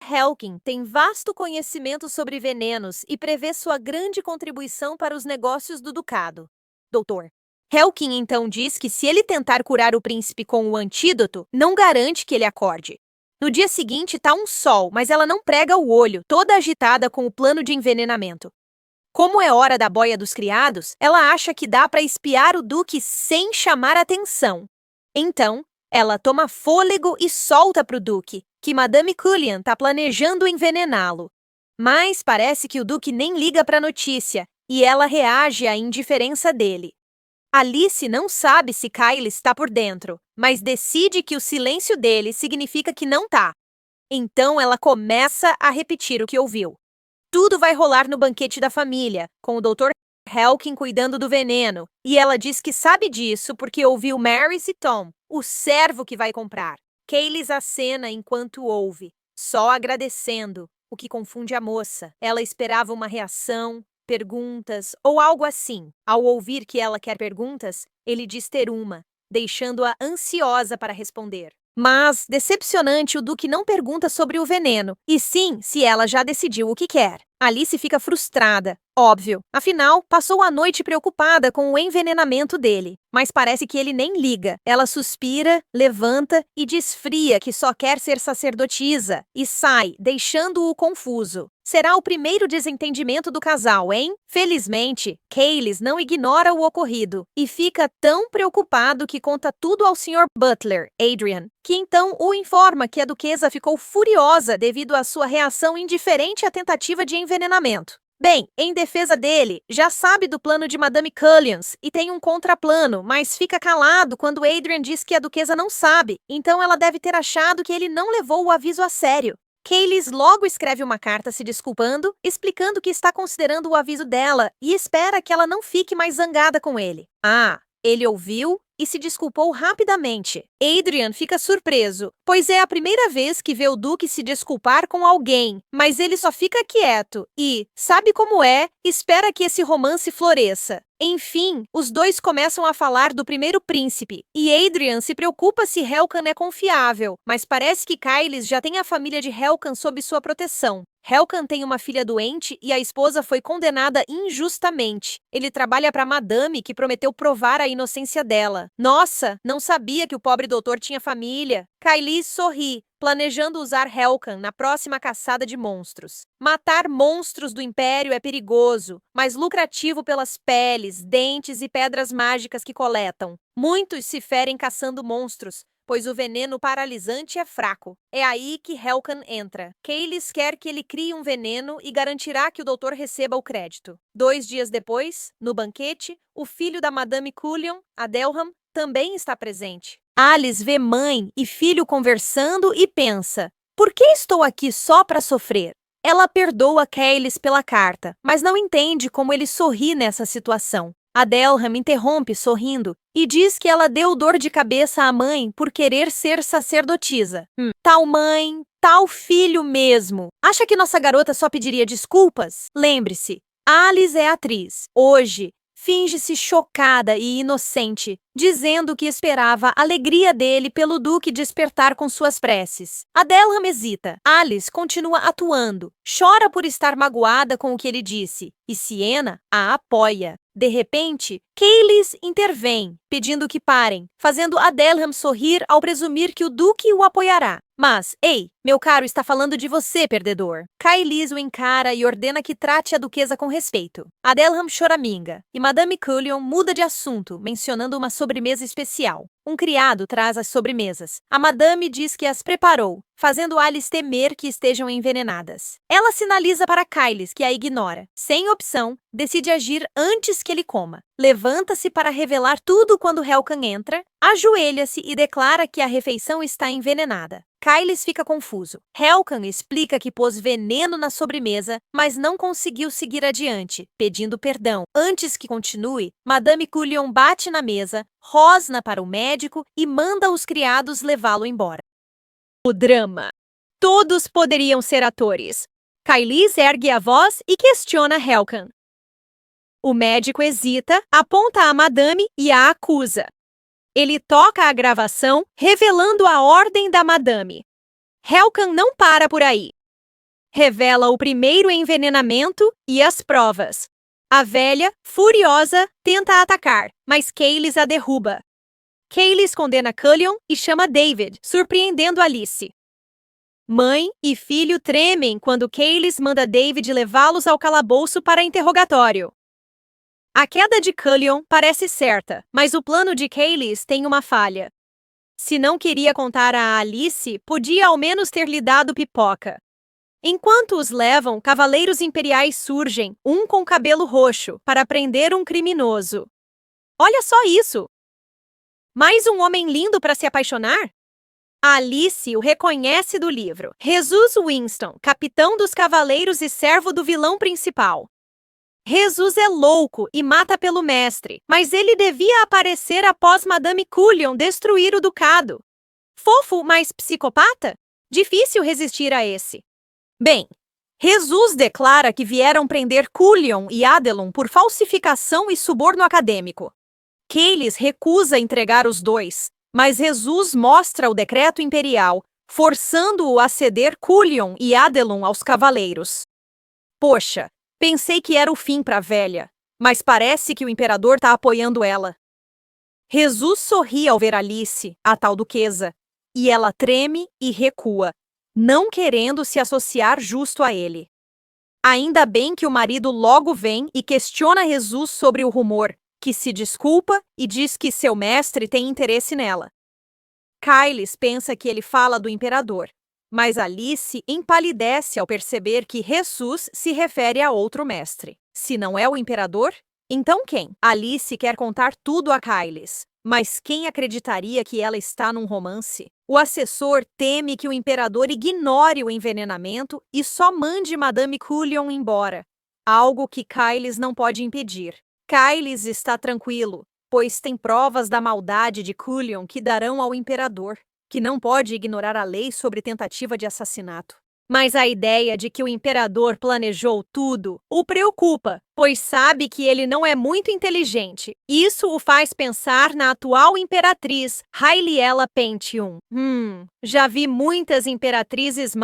Helkin tem vasto conhecimento sobre venenos e prevê sua grande contribuição para os negócios do ducado. Dr. Helkin então diz que se ele tentar curar o príncipe com o antídoto, não garante que ele acorde. No dia seguinte tá um sol, mas ela não prega o olho, toda agitada com o plano de envenenamento. Como é hora da boia dos criados, ela acha que dá para espiar o duque sem chamar atenção. Então, ela toma fôlego e solta para o duque, que Madame Cullion tá planejando envenená-lo. Mas parece que o duque nem liga para a notícia, e ela reage à indiferença dele. Alice não sabe se Kyle está por dentro, mas decide que o silêncio dele significa que não tá. Então ela começa a repetir o que ouviu. Tudo vai rolar no banquete da família, com o Dr. Helkin cuidando do veneno, e ela diz que sabe disso porque ouviu Maris e Tom, o servo que vai comprar. Kaylis acena enquanto ouve, só agradecendo, o que confunde a moça. Ela esperava uma reação, perguntas ou algo assim. Ao ouvir que ela quer perguntas, ele diz ter uma, deixando-a ansiosa para responder. Mas, decepcionante, o Duque não pergunta sobre o veneno, e sim se ela já decidiu o que quer. Alice fica frustrada, óbvio, afinal, passou a noite preocupada com o envenenamento dele. Mas parece que ele nem liga. Ela suspira, levanta e diz fria que só quer ser sacerdotisa, e sai, deixando-o confuso. Será o primeiro desentendimento do casal, hein? Felizmente, Kaylis não ignora o ocorrido e fica tão preocupado que conta tudo ao Sr. Butler, Adrian, que então o informa que a duquesa ficou furiosa devido à sua reação indiferente à tentativa de envenenamento. Bem, em defesa dele, já sabe do plano de Madame Cullion e tem um contraplano, mas fica calado quando Adrian diz que a duquesa não sabe, então ela deve ter achado que ele não levou o aviso a sério. Kaylis logo escreve uma carta se desculpando, explicando que está considerando o aviso dela e espera que ela não fique mais zangada com ele. Ele ouviu e se desculpou rapidamente. Adrian fica surpreso, pois é a primeira vez que vê o Duque se desculpar com alguém, mas ele só fica quieto e, sabe como é, espera que esse romance floresça. Enfim, os dois começam a falar do primeiro príncipe, e Adrian se preocupa se Helkan é confiável, mas parece que Kailis já tem a família de Helkan sob sua proteção. Helkan tem uma filha doente e a esposa foi condenada injustamente. Ele trabalha para Madame, que prometeu provar a inocência dela. Nossa, não sabia que o pobre doutor tinha família. Kailis sorri, planejando usar Helkan na próxima caçada de monstros. Matar monstros do Império é perigoso, mas lucrativo pelas peles, dentes e pedras mágicas que coletam. Muitos se ferem caçando monstros, pois o veneno paralisante é fraco. É aí que Helkan entra. Kaylis quer que ele crie um veneno e garantirá que o doutor receba o crédito. 2 dias depois, no banquete, o filho da Madame Cullion, Adelham, também está presente. Alice vê mãe e filho conversando e pensa: por que estou aqui só para sofrer? Ela perdoa Kaylis pela carta, mas não entende como ele sorri nessa situação. Adelham interrompe sorrindo e diz que ela deu dor de cabeça à mãe por querer ser sacerdotisa. Tal mãe, tal filho mesmo. Acha que nossa garota só pediria desculpas? Lembre-se, Alice é atriz. Hoje, finge-se chocada e inocente, dizendo que esperava a alegria dele pelo Duque despertar com suas preces. Adelham hesita. Alice continua atuando. Chora por estar magoada com o que ele disse. E Siena a apoia. De repente, Kaylis intervém, pedindo que parem, fazendo Adelham sorrir ao presumir que o Duque o apoiará. Mas, ei, meu caro está falando de você, perdedor. Kailis o encara e ordena que trate a duquesa com respeito. Adelham choraminga, e Madame Cullion muda de assunto, mencionando uma sobremesa especial. Um criado traz as sobremesas. A madame diz que as preparou, fazendo Alice temer que estejam envenenadas. Ela sinaliza para Kailis que a ignora. Sem opção, decide agir antes que ele coma. Levanta-se para revelar tudo quando Helkan entra, ajoelha-se e declara que a refeição está envenenada. Kailis fica confuso. Helkan explica que pôs veneno na sobremesa, mas não conseguiu seguir adiante, pedindo perdão. Antes que continue, Madame Cullion bate na mesa, rosna para o médico e manda os criados levá-lo embora. O drama. Todos poderiam ser atores. Kailis ergue a voz e questiona Helkan. O médico hesita, aponta a madame e a acusa. Ele toca a gravação, revelando a ordem da madame. Helkan não para por aí. Revela o primeiro envenenamento e as provas. A velha, furiosa, tenta atacar, mas Kailis a derruba. Kailis condena Cullion e chama David, surpreendendo Alice. Mãe e filho tremem quando Kailis manda David levá-los ao calabouço para interrogatório. A queda de Cullion parece certa, mas o plano de Kailis tem uma falha. Se não queria contar a Alice, podia ao menos ter lhe dado pipoca. Enquanto os levam, cavaleiros imperiais surgem, um com cabelo roxo, para prender um criminoso. Olha só isso! Mais um homem lindo para se apaixonar? Alice o reconhece do livro. Jesus Winston, capitão dos cavaleiros e servo do vilão principal. Jesus é louco e mata pelo mestre, mas ele devia aparecer após Madame Cullion destruir o ducado. Fofo, mas psicopata? Difícil resistir a esse. Bem, Jesus declara que vieram prender Cullion e Adelon por falsificação e suborno acadêmico. Kailis recusa entregar os dois, mas Jesus mostra o decreto imperial, forçando-o a ceder Cullion e Adelon aos cavaleiros. Poxa! Pensei que era o fim para a velha, mas parece que o imperador está apoiando ela. Jesus sorri ao ver Alice, a tal duquesa, e ela treme e recua, não querendo se associar justo a ele. Ainda bem que o marido logo vem e questiona Jesus sobre o rumor, que se desculpa e diz que seu mestre tem interesse nela. Kailis pensa que ele fala do imperador, mas Alice empalidece ao perceber que Jesus se refere a outro mestre. Se não é o imperador, então quem? Alice quer contar tudo a Kailis, mas quem acreditaria que ela está num romance? O assessor teme que o imperador ignore o envenenamento e só mande Madame Cullion embora, algo que Kailis não pode impedir. Kailis está tranquilo, pois tem provas da maldade de Cullion que darão ao imperador, que não pode ignorar a lei sobre tentativa de assassinato. Mas a ideia de que o imperador planejou tudo o preocupa, pois sabe que ele não é muito inteligente. Isso o faz pensar na atual imperatriz, Hyliella Pentium. Já vi muitas imperatrizes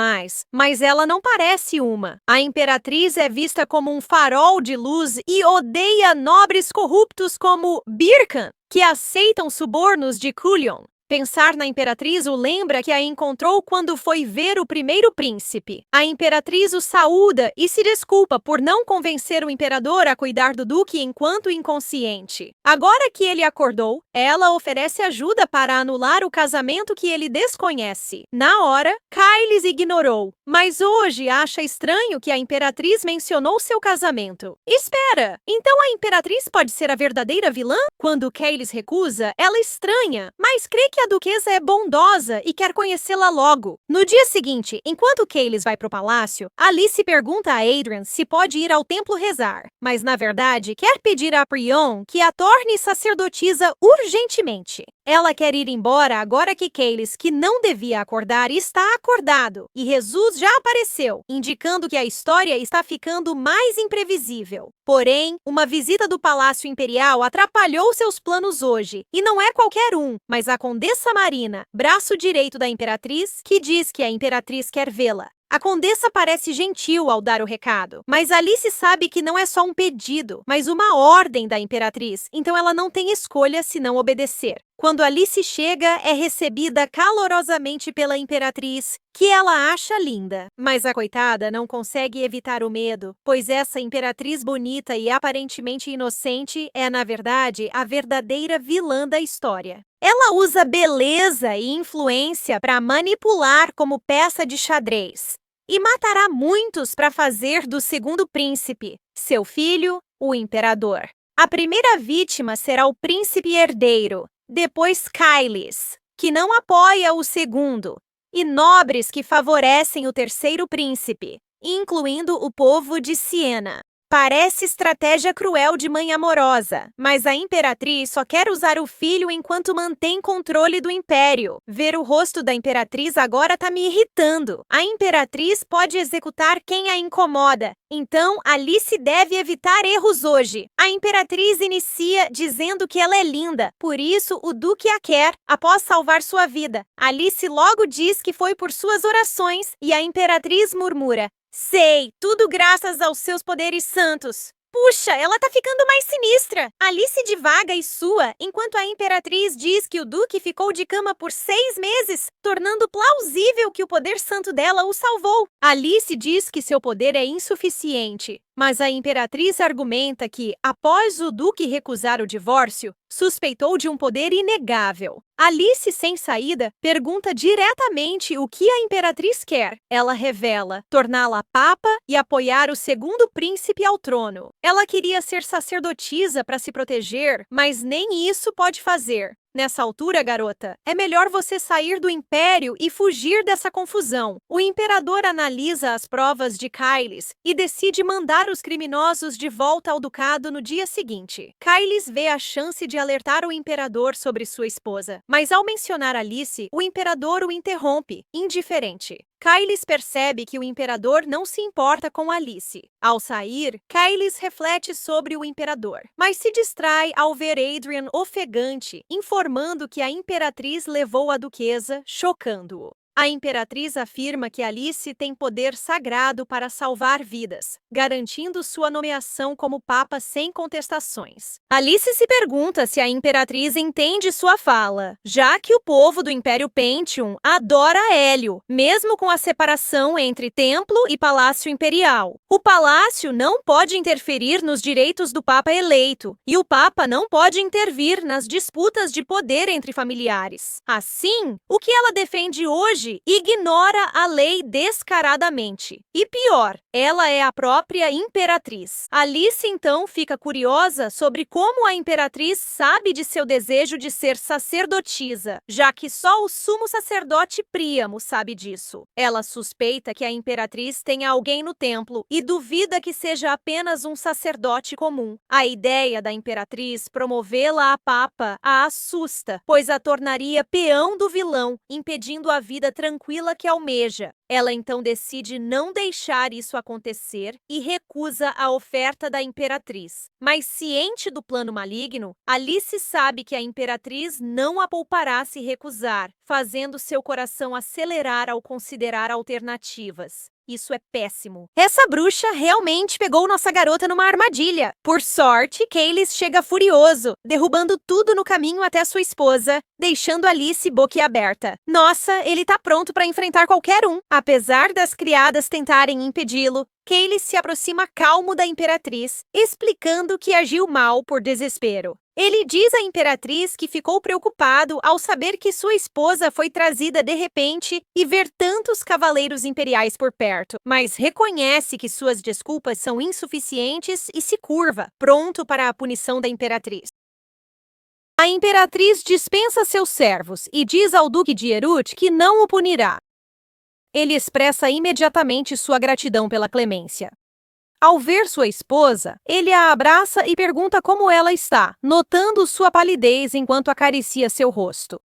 mas ela não parece uma. A imperatriz é vista como um farol de luz e odeia nobres corruptos como Birkan, que aceitam subornos de Cullion. Pensar na imperatriz o lembra que a encontrou quando foi ver o primeiro príncipe. A imperatriz o saúda e se desculpa por não convencer o imperador a cuidar do duque enquanto inconsciente. Agora que ele acordou, ela oferece ajuda para anular o casamento que ele desconhece. Na hora, Kailis ignorou, mas hoje acha estranho que a imperatriz mencionou seu casamento. Espera, então a imperatriz pode ser a verdadeira vilã? Quando Kailis recusa, ela estranha, mas crê que a duquesa é bondosa e quer conhecê-la logo. No dia seguinte, enquanto Kailis vai pro palácio, Alice pergunta a Adrian se pode ir ao templo rezar, mas na verdade quer pedir a Prion que a torne sacerdotisa urgentemente. Ela quer ir embora agora que Kailis, que não devia acordar, está acordado, e Jesus já apareceu, indicando que a história está ficando mais imprevisível. Porém, uma visita do Palácio Imperial atrapalhou seus planos hoje, e não é qualquer um, mas a Condessa Marina, braço direito da Imperatriz, que diz que a Imperatriz quer vê-la. A condessa parece gentil ao dar o recado, mas Alice sabe que não é só um pedido, mas uma ordem da imperatriz, então ela não tem escolha senão obedecer. Quando Alice chega, é recebida calorosamente pela imperatriz, que ela acha linda. Mas a coitada não consegue evitar o medo, pois essa imperatriz bonita e aparentemente inocente é, na verdade, a verdadeira vilã da história. Ela usa beleza e influência para manipular como peça de xadrez e matará muitos para fazer do segundo príncipe, seu filho, o imperador. A primeira vítima será o príncipe herdeiro, depois Kailis, que não apoia o segundo, e nobres que favorecem o terceiro príncipe, incluindo o povo de Siena. Parece estratégia cruel de mãe amorosa, mas a imperatriz só quer usar o filho enquanto mantém controle do império. Ver o rosto da imperatriz agora tá me irritando. A imperatriz pode executar quem a incomoda, então Alice deve evitar erros hoje. A imperatriz inicia dizendo que ela é linda, por isso o duque a quer após salvar sua vida. Alice logo diz que foi por suas orações e a imperatriz murmura: sei, tudo graças aos seus poderes santos. Puxa, ela tá ficando mais sinistra. Alice divaga e sua, enquanto a imperatriz diz que o duque ficou de cama por 6 meses, tornando plausível que o poder santo dela o salvou. Alice diz que seu poder é insuficiente, mas a imperatriz argumenta que, após o duque recusar o divórcio, suspeitou de um poder inegável. Alice, sem saída, pergunta diretamente o que a imperatriz quer. Ela revela torná-la papa e apoiar o segundo príncipe ao trono. Ela queria ser sacerdotisa para se proteger, mas nem isso pode fazer. Nessa altura, garota, é melhor você sair do império e fugir dessa confusão. O imperador analisa as provas de Kailis e decide mandar os criminosos de volta ao ducado no dia seguinte. Kailis vê a chance de alertar o imperador sobre sua esposa, mas ao mencionar Alice, o imperador o interrompe, indiferente. Kailis percebe que o imperador não se importa com Alice. Ao sair, Kailis reflete sobre o imperador, mas se distrai ao ver Adrian ofegante, informando que a imperatriz levou a duquesa, chocando-o. A imperatriz afirma que Alice tem poder sagrado para salvar vidas, garantindo sua nomeação como papa sem contestações. Alice se pergunta se a imperatriz entende sua fala, já que o povo do Império Pentium adora Hélio, mesmo com a separação entre templo e palácio imperial. O palácio não pode interferir nos direitos do papa eleito, e o papa não pode intervir nas disputas de poder entre familiares. Assim, o que ela defende hoje ignora a lei descaradamente. E pior, ela é a própria imperatriz. Alice então fica curiosa sobre como a imperatriz sabe de seu desejo de ser sacerdotisa, já que só o sumo sacerdote Príamo sabe disso. Ela suspeita que a imperatriz tenha alguém no templo e duvida que seja apenas um sacerdote comum. A ideia da imperatriz promovê-la a papa a assusta, pois a tornaria peão do vilão, impedindo a vida tranquila que almeja. Ela então decide não deixar isso acontecer e recusa a oferta da imperatriz. Mas ciente do plano maligno, Alice sabe que a imperatriz não a poupará se recusar, fazendo seu coração acelerar ao considerar alternativas. Isso é péssimo. Essa bruxa realmente pegou nossa garota numa armadilha. Por sorte, Kailis chega furioso, derrubando tudo no caminho até sua esposa, deixando Alice boquiaberta. Nossa, ele tá pronto para enfrentar qualquer um. Apesar das criadas tentarem impedi-lo, Kailis se aproxima calmo da imperatriz, explicando que agiu mal por desespero. Ele diz à imperatriz que ficou preocupado ao saber que sua esposa foi trazida de repente e ver tantos cavaleiros imperiais por perto, mas reconhece que suas desculpas são insuficientes e se curva, pronto para a punição da imperatriz. A imperatriz dispensa seus servos e diz ao duque de Erut que não o punirá. Ele expressa imediatamente sua gratidão pela clemência. Ao ver sua esposa, ele a abraça e pergunta como ela está, notando sua palidez enquanto acaricia seu rosto.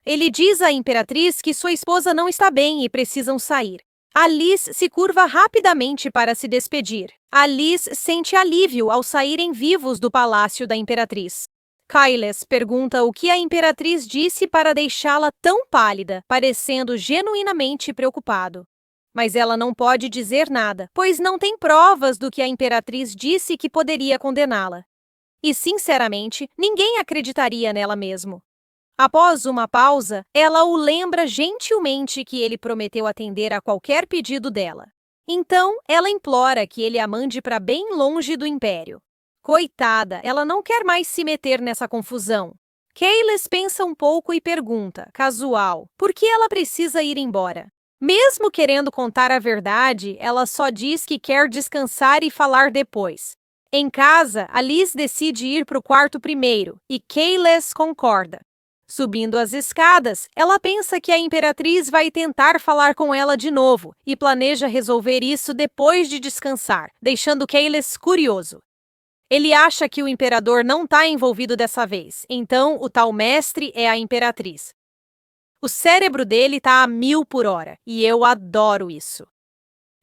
Ele diz à imperatriz que sua esposa não está bem e precisam sair. Alice se curva rapidamente para se despedir. Alice sente alívio ao saírem vivos do palácio da imperatriz. Kailis pergunta o que a imperatriz disse para deixá-la tão pálida, parecendo genuinamente preocupado. Mas ela não pode dizer nada, pois não tem provas do que a imperatriz disse que poderia condená-la. E, sinceramente, ninguém acreditaria nela mesmo. Após uma pausa, ela o lembra gentilmente que ele prometeu atender a qualquer pedido dela. Então, ela implora que ele a mande para bem longe do império. Coitada, ela não quer mais se meter nessa confusão. Kayles pensa um pouco e pergunta, casual, por que ela precisa ir embora? Mesmo querendo contar a verdade, ela só diz que quer descansar e falar depois. Em casa, Alice decide ir para o quarto primeiro, e Kayles concorda. Subindo as escadas, ela pensa que a imperatriz vai tentar falar com ela de novo e planeja resolver isso depois de descansar, deixando Kayles curioso. Ele acha que o imperador não está envolvido dessa vez, então o tal mestre é a imperatriz. O cérebro dele está a 1000 por hora, e eu adoro isso.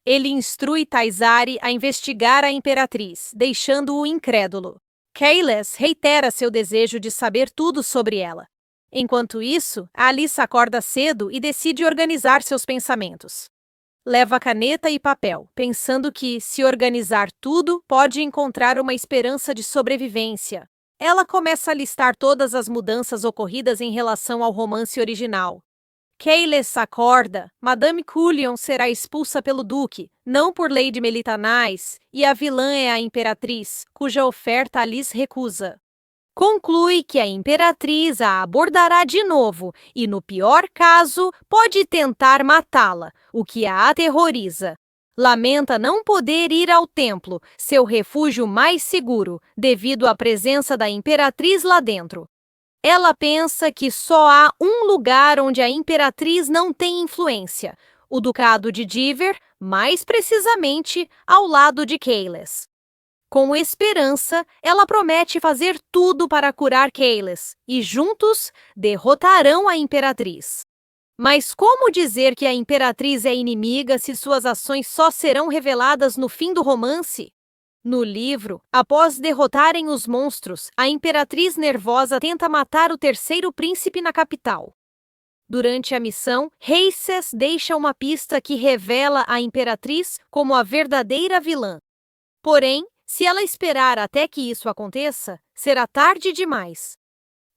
Ele instrui Taizari a investigar a imperatriz, deixando-o incrédulo. Kayles reitera seu desejo de saber tudo sobre ela. Enquanto isso, Alice acorda cedo e decide organizar seus pensamentos. Leva caneta e papel, pensando que, se organizar tudo, pode encontrar uma esperança de sobrevivência. Ela começa a listar todas as mudanças ocorridas em relação ao romance original. Kayles acorda, Madame Cullion será expulsa pelo Duque, não por Lady Melitanais, e a vilã é a Imperatriz, cuja oferta Alice recusa. Conclui que a Imperatriz a abordará de novo e, no pior caso, pode tentar matá-la, o que a aterroriza. Lamenta não poder ir ao templo, seu refúgio mais seguro, devido à presença da Imperatriz lá dentro. Ela pensa que só há um lugar onde a Imperatriz não tem influência, o Ducado de Diver, mais precisamente ao lado de Kayles. Com esperança, ela promete fazer tudo para curar Kayles, e juntos derrotarão a Imperatriz. Mas como dizer que a Imperatriz é inimiga se suas ações só serão reveladas no fim do romance? No livro, após derrotarem os monstros, a Imperatriz nervosa tenta matar o terceiro príncipe na capital. Durante a missão, Reises deixa uma pista que revela a Imperatriz como a verdadeira vilã. Porém, se ela esperar até que isso aconteça, será tarde demais.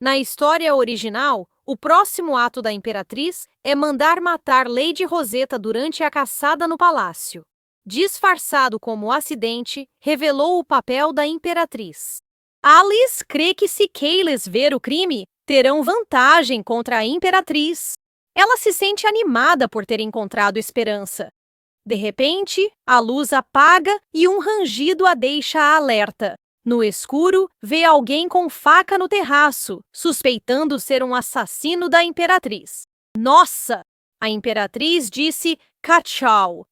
Na história original, o próximo ato da Imperatriz é mandar matar Lady Rosetta durante a caçada no palácio. Disfarçado como acidente, revelou o papel da Imperatriz. Alice crê que se Kayles ver o crime, terão vantagem contra a Imperatriz. Ela se sente animada por ter encontrado esperança. De repente, a luz apaga e um rangido a deixa alerta. No escuro, vê alguém com faca no terraço, suspeitando ser um assassino da Imperatriz. Nossa! A Imperatriz disse "Cachau".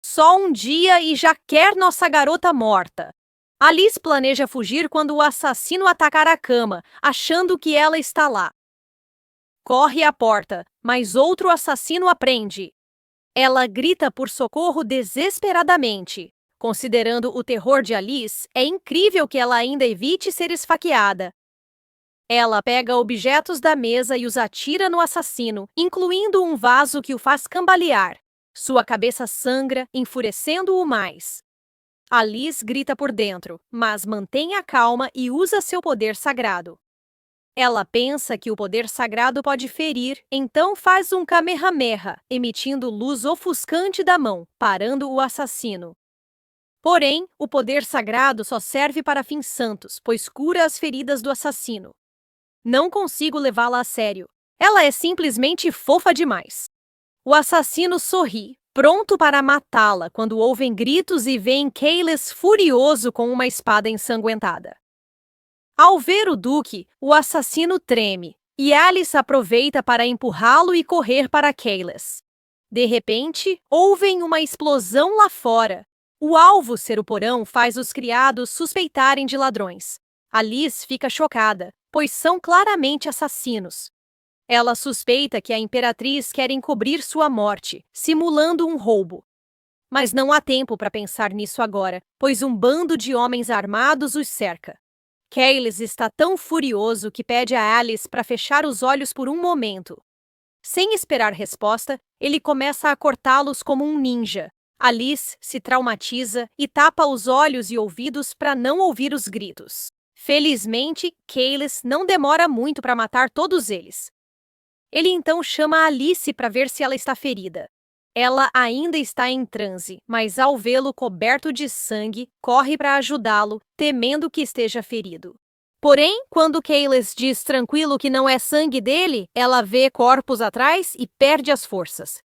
Só um dia e já quer nossa garota morta. Alice planeja fugir quando o assassino atacar a cama, achando que ela está lá. Corre à porta, mas outro assassino a prende. Ela grita por socorro desesperadamente. Considerando o terror de Alice, é incrível que ela ainda evite ser esfaqueada. Ela pega objetos da mesa e os atira no assassino, incluindo um vaso que o faz cambalear. Sua cabeça sangra, enfurecendo-o mais. Alice grita por dentro, mas mantém a calma e usa seu poder sagrado. Ela pensa que o poder sagrado pode ferir, então faz um Kamehameha, emitindo luz ofuscante da mão, parando o assassino. Porém, o poder sagrado só serve para fins santos, pois cura as feridas do assassino. Não consigo levá-la a sério. Ela é simplesmente fofa demais. O assassino sorri, pronto para matá-la quando ouvem gritos e veem Kayles furioso com uma espada ensanguentada. Ao ver o Duque, o assassino treme, e Alice aproveita para empurrá-lo e correr para Kayles. De repente, ouvem uma explosão lá fora. O alvo ser o porão faz os criados suspeitarem de ladrões. Alice fica chocada, pois são claramente assassinos. Ela suspeita que a Imperatriz quer encobrir sua morte, simulando um roubo. Mas não há tempo para pensar nisso agora, pois um bando de homens armados os cerca. Kayles está tão furioso que pede a Alice para fechar os olhos por um momento. Sem esperar resposta, ele começa a cortá-los como um ninja. Alice se traumatiza e tapa os olhos e ouvidos para não ouvir os gritos. Felizmente, Kayles não demora muito para matar todos eles. Ele então chama a Alice para ver se ela está ferida. Ela ainda está em transe, mas ao vê-lo coberto de sangue, corre para ajudá-lo, temendo que esteja ferido. Porém, quando Kayles diz tranquilo que não é sangue dele, ela vê corpos atrás e perde as forças.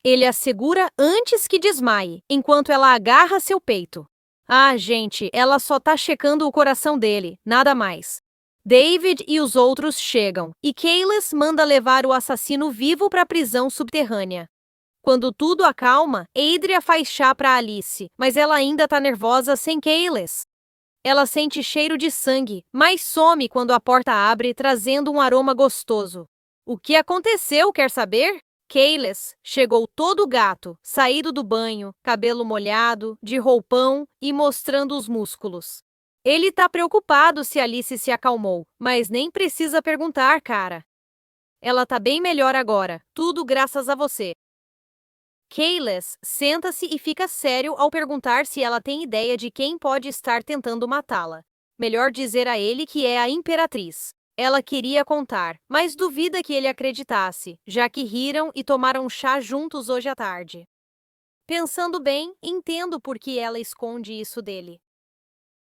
Ele a segura antes que desmaie, enquanto ela agarra seu peito. Ah, gente, ela só tá checando o coração dele, nada mais. David e os outros chegam, e Kayles manda levar o assassino vivo para a prisão subterrânea. Quando tudo acalma, Adria faz chá para Alice, mas ela ainda tá nervosa sem Kayles. Ela sente cheiro de sangue, mas some quando a porta abre, trazendo um aroma gostoso. O que aconteceu, quer saber? Kayles chegou todo gato, saído do banho, cabelo molhado, de roupão e mostrando os músculos. Ele tá preocupado se Alice se acalmou, mas nem precisa perguntar, cara. Ela tá bem melhor agora, tudo graças a você. Kayles senta-se e fica sério ao perguntar se ela tem ideia de quem pode estar tentando matá-la. Melhor dizer a ele que é a Imperatriz. Ela queria contar, mas duvida que ele acreditasse, já que riram e tomaram chá juntos hoje à tarde. Pensando bem, entendo por que ela esconde isso dele.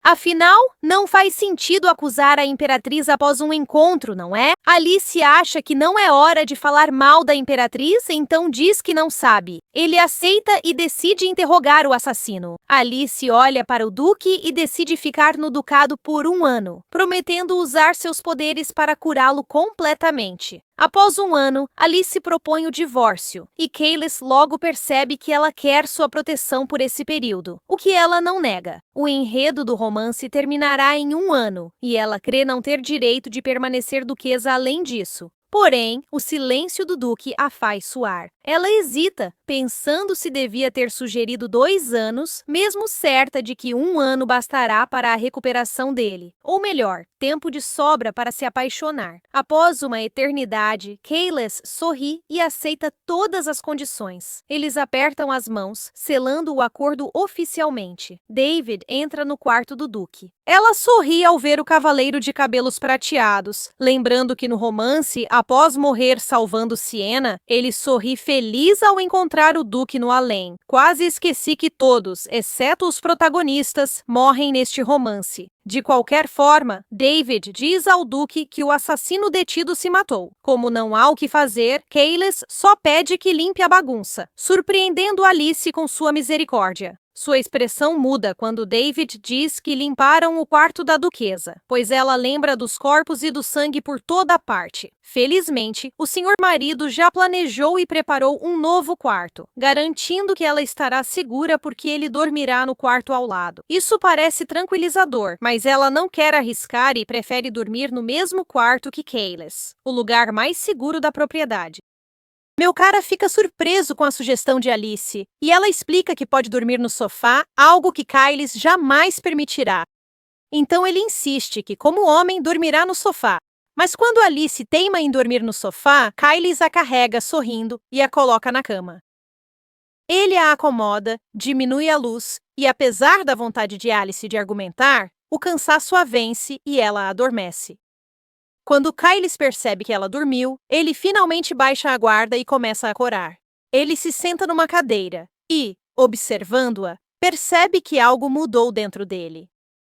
Afinal, não faz sentido acusar a Imperatriz após um encontro, não é? Alice acha que não é hora de falar mal da Imperatriz, então diz que não sabe. Ele aceita e decide interrogar o assassino. Alice olha para o Duque e decide ficar no ducado por 1 ano, prometendo usar seus poderes para curá-lo completamente. Após 1 ano, Alice propõe o divórcio, e Kayles logo percebe que ela quer sua proteção por esse período, o que ela não nega. O enredo do romance terminará em 1 ano, e ela crê não ter direito de permanecer duquesa além disso. Porém, o silêncio do Duque a faz suar. Ela hesita, pensando se devia ter sugerido 2 anos, mesmo certa de que 1 ano bastará para a recuperação dele. Ou melhor, tempo de sobra para se apaixonar. Após uma eternidade, Kayles sorri e aceita todas as condições. Eles apertam as mãos, selando o acordo oficialmente. David entra no quarto do Duque. Ela sorri ao ver o cavaleiro de cabelos prateados, lembrando que no romance, após morrer salvando Siena, ele sorri feliz ao encontrar o Duque no além. Quase esqueci que todos, exceto os protagonistas, morrem neste romance. De qualquer forma, David diz ao Duque que o assassino detido se matou. Como não há o que fazer, Kayles só pede que limpe a bagunça, surpreendendo Alice com sua misericórdia. Sua expressão muda quando David diz que limparam o quarto da duquesa, pois ela lembra dos corpos e do sangue por toda parte. Felizmente, o senhor marido já planejou e preparou um novo quarto, garantindo que ela estará segura porque ele dormirá no quarto ao lado. Isso parece tranquilizador, mas ela não quer arriscar e prefere dormir no mesmo quarto que Kayles, o lugar mais seguro da propriedade. Meu cara fica surpreso com a sugestão de Alice, e ela explica que pode dormir no sofá, algo que Kayles jamais permitirá. Então ele insiste que, como homem, dormirá no sofá. Mas quando Alice teima em dormir no sofá, Kayles a carrega sorrindo e a coloca na cama. Ele a acomoda, diminui a luz, e apesar da vontade de Alice de argumentar, o cansaço a vence e ela adormece. Quando Kayles percebe que ela dormiu, ele finalmente baixa a guarda e começa a corar. Ele se senta numa cadeira e, observando-a, percebe que algo mudou dentro dele.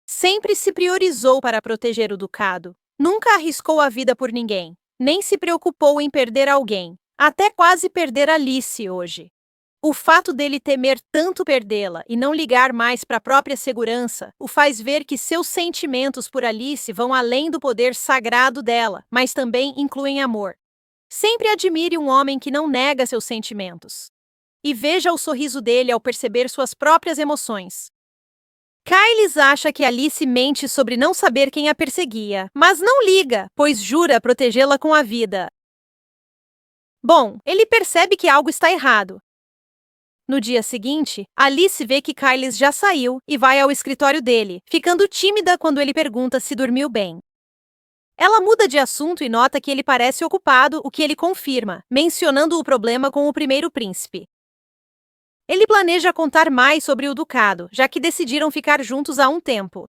Sempre se priorizou para proteger o ducado. Nunca arriscou a vida por ninguém, nem se preocupou em perder alguém, até quase perder Alice hoje. O fato dele temer tanto perdê-la e não ligar mais para a própria segurança o faz ver que seus sentimentos por Alice vão além do poder sagrado dela, mas também incluem amor. Sempre admire um homem que não nega seus sentimentos. E veja o sorriso dele ao perceber suas próprias emoções. Kayles acha que Alice mente sobre não saber quem a perseguia, mas não liga, pois jura protegê-la com a vida. Bom, ele percebe que algo está errado. No dia seguinte, Alice vê que Kayles já saiu e vai ao escritório dele, ficando tímida quando ele pergunta se dormiu bem. Ela muda de assunto e nota que ele parece ocupado, o que ele confirma, mencionando o problema com o primeiro príncipe. Ele planeja contar mais sobre o ducado, já que decidiram ficar juntos há um tempo.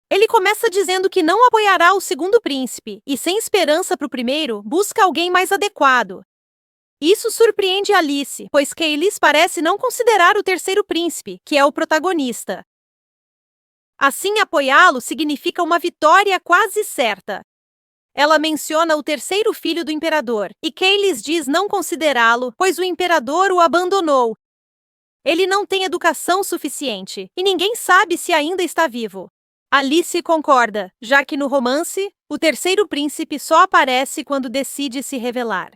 Ele começa dizendo que não apoiará o segundo príncipe e, sem esperança para o primeiro, busca alguém mais adequado. Isso surpreende Alice, pois Kaylis parece não considerar o terceiro príncipe, que é o protagonista. Assim, apoiá-lo significa uma vitória quase certa. Ela menciona o terceiro filho do imperador, e Kaylis diz não considerá-lo, pois o imperador o abandonou. Ele não tem educação suficiente, e ninguém sabe se ainda está vivo. Alice concorda, já que no romance, o terceiro príncipe só aparece quando decide se revelar.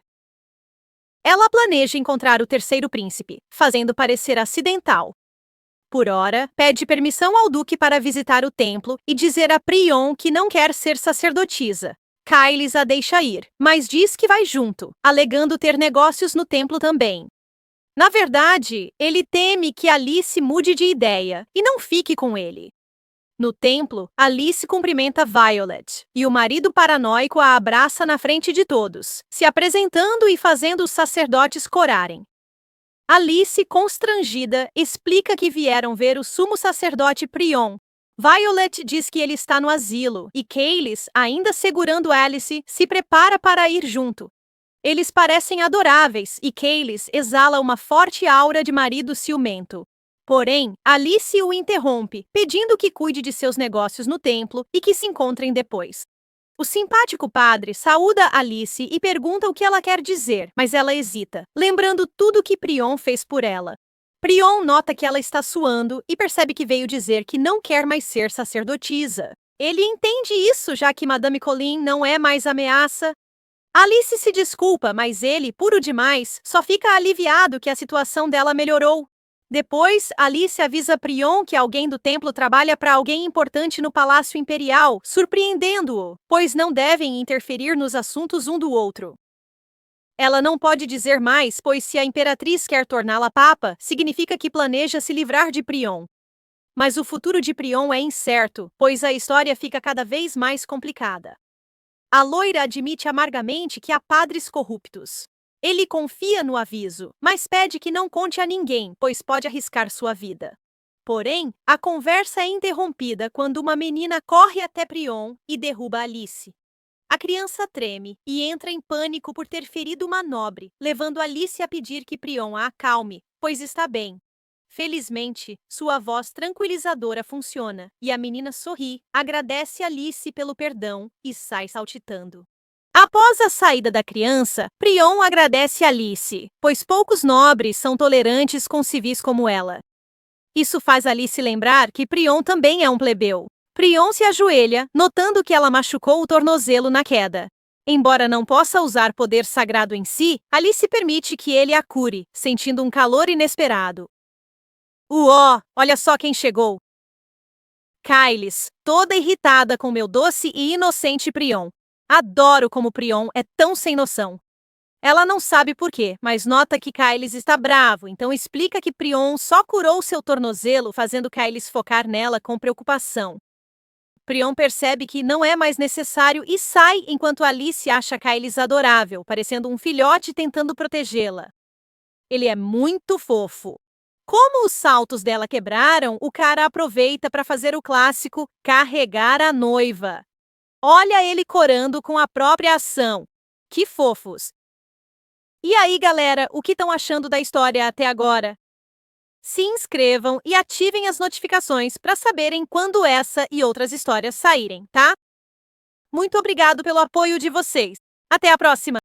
Ela planeja encontrar o terceiro príncipe, fazendo parecer acidental. Por ora, pede permissão ao duque para visitar o templo e dizer a Prion que não quer ser sacerdotisa. Kaylis a deixa ir, mas diz que vai junto, alegando ter negócios no templo também. Na verdade, ele teme que Alice mude de ideia e não fique com ele. No templo, Alice cumprimenta Violet, e o marido paranoico a abraça na frente de todos, se apresentando e fazendo os sacerdotes corarem. Alice, constrangida, explica que vieram ver o sumo sacerdote Prion. Violet diz que ele está no asilo, e Kaylis, ainda segurando Alice, se prepara para ir junto. Eles parecem adoráveis, e Kaylis exala uma forte aura de marido ciumento. Porém, Alice o interrompe, pedindo que cuide de seus negócios no templo e que se encontrem depois. O simpático padre saúda Alice e pergunta o que ela quer dizer, mas ela hesita, lembrando tudo que Prion fez por ela. Prion nota que ela está suando e percebe que veio dizer que não quer mais ser sacerdotisa. Ele entende isso, já que Madame Colin não é mais ameaça. Alice se desculpa, mas ele, puro demais, só fica aliviado que a situação dela melhorou. Depois, Alice avisa Prion que alguém do templo trabalha para alguém importante no Palácio Imperial, surpreendendo-o, pois não devem interferir nos assuntos um do outro. Ela não pode dizer mais, pois se a imperatriz quer torná-la papa, significa que planeja se livrar de Prion. Mas o futuro de Prion é incerto, pois a história fica cada vez mais complicada. A loira admite amargamente que há padres corruptos. Ele confia no aviso, mas pede que não conte a ninguém, pois pode arriscar sua vida. Porém, a conversa é interrompida quando uma menina corre até Prion e derruba Alice. A criança treme e entra em pânico por ter ferido uma nobre, levando Alice a pedir que Prion a acalme, pois está bem. Felizmente, sua voz tranquilizadora funciona, e a menina sorri, agradece Alice pelo perdão e sai saltitando. Após a saída da criança, Prion agradece Alice, pois poucos nobres são tolerantes com civis como ela. Isso faz Alice lembrar que Prion também é um plebeu. Prion se ajoelha, notando que ela machucou o tornozelo na queda. Embora não possa usar poder sagrado em si, Alice permite que ele a cure, sentindo um calor inesperado. Olha só quem chegou! Kaylis, toda irritada com meu doce e inocente Prion. Adoro como Prion é tão sem noção. Ela não sabe por quê, mas nota que Kaylis está bravo, então explica que Prion só curou seu tornozelo, fazendo Kaylis focar nela com preocupação. Prion percebe que não é mais necessário e sai enquanto Alice acha Kaylis adorável, parecendo um filhote tentando protegê-la. Ele é muito fofo. Como os saltos dela quebraram, o cara aproveita para fazer o clássico carregar a noiva. Olha ele corando com a própria ação. Que fofos! E aí, galera, o que estão achando da história até agora? Se inscrevam e ativem as notificações para saberem quando essa e outras histórias saírem, tá? Muito obrigado pelo apoio de vocês. Até a próxima!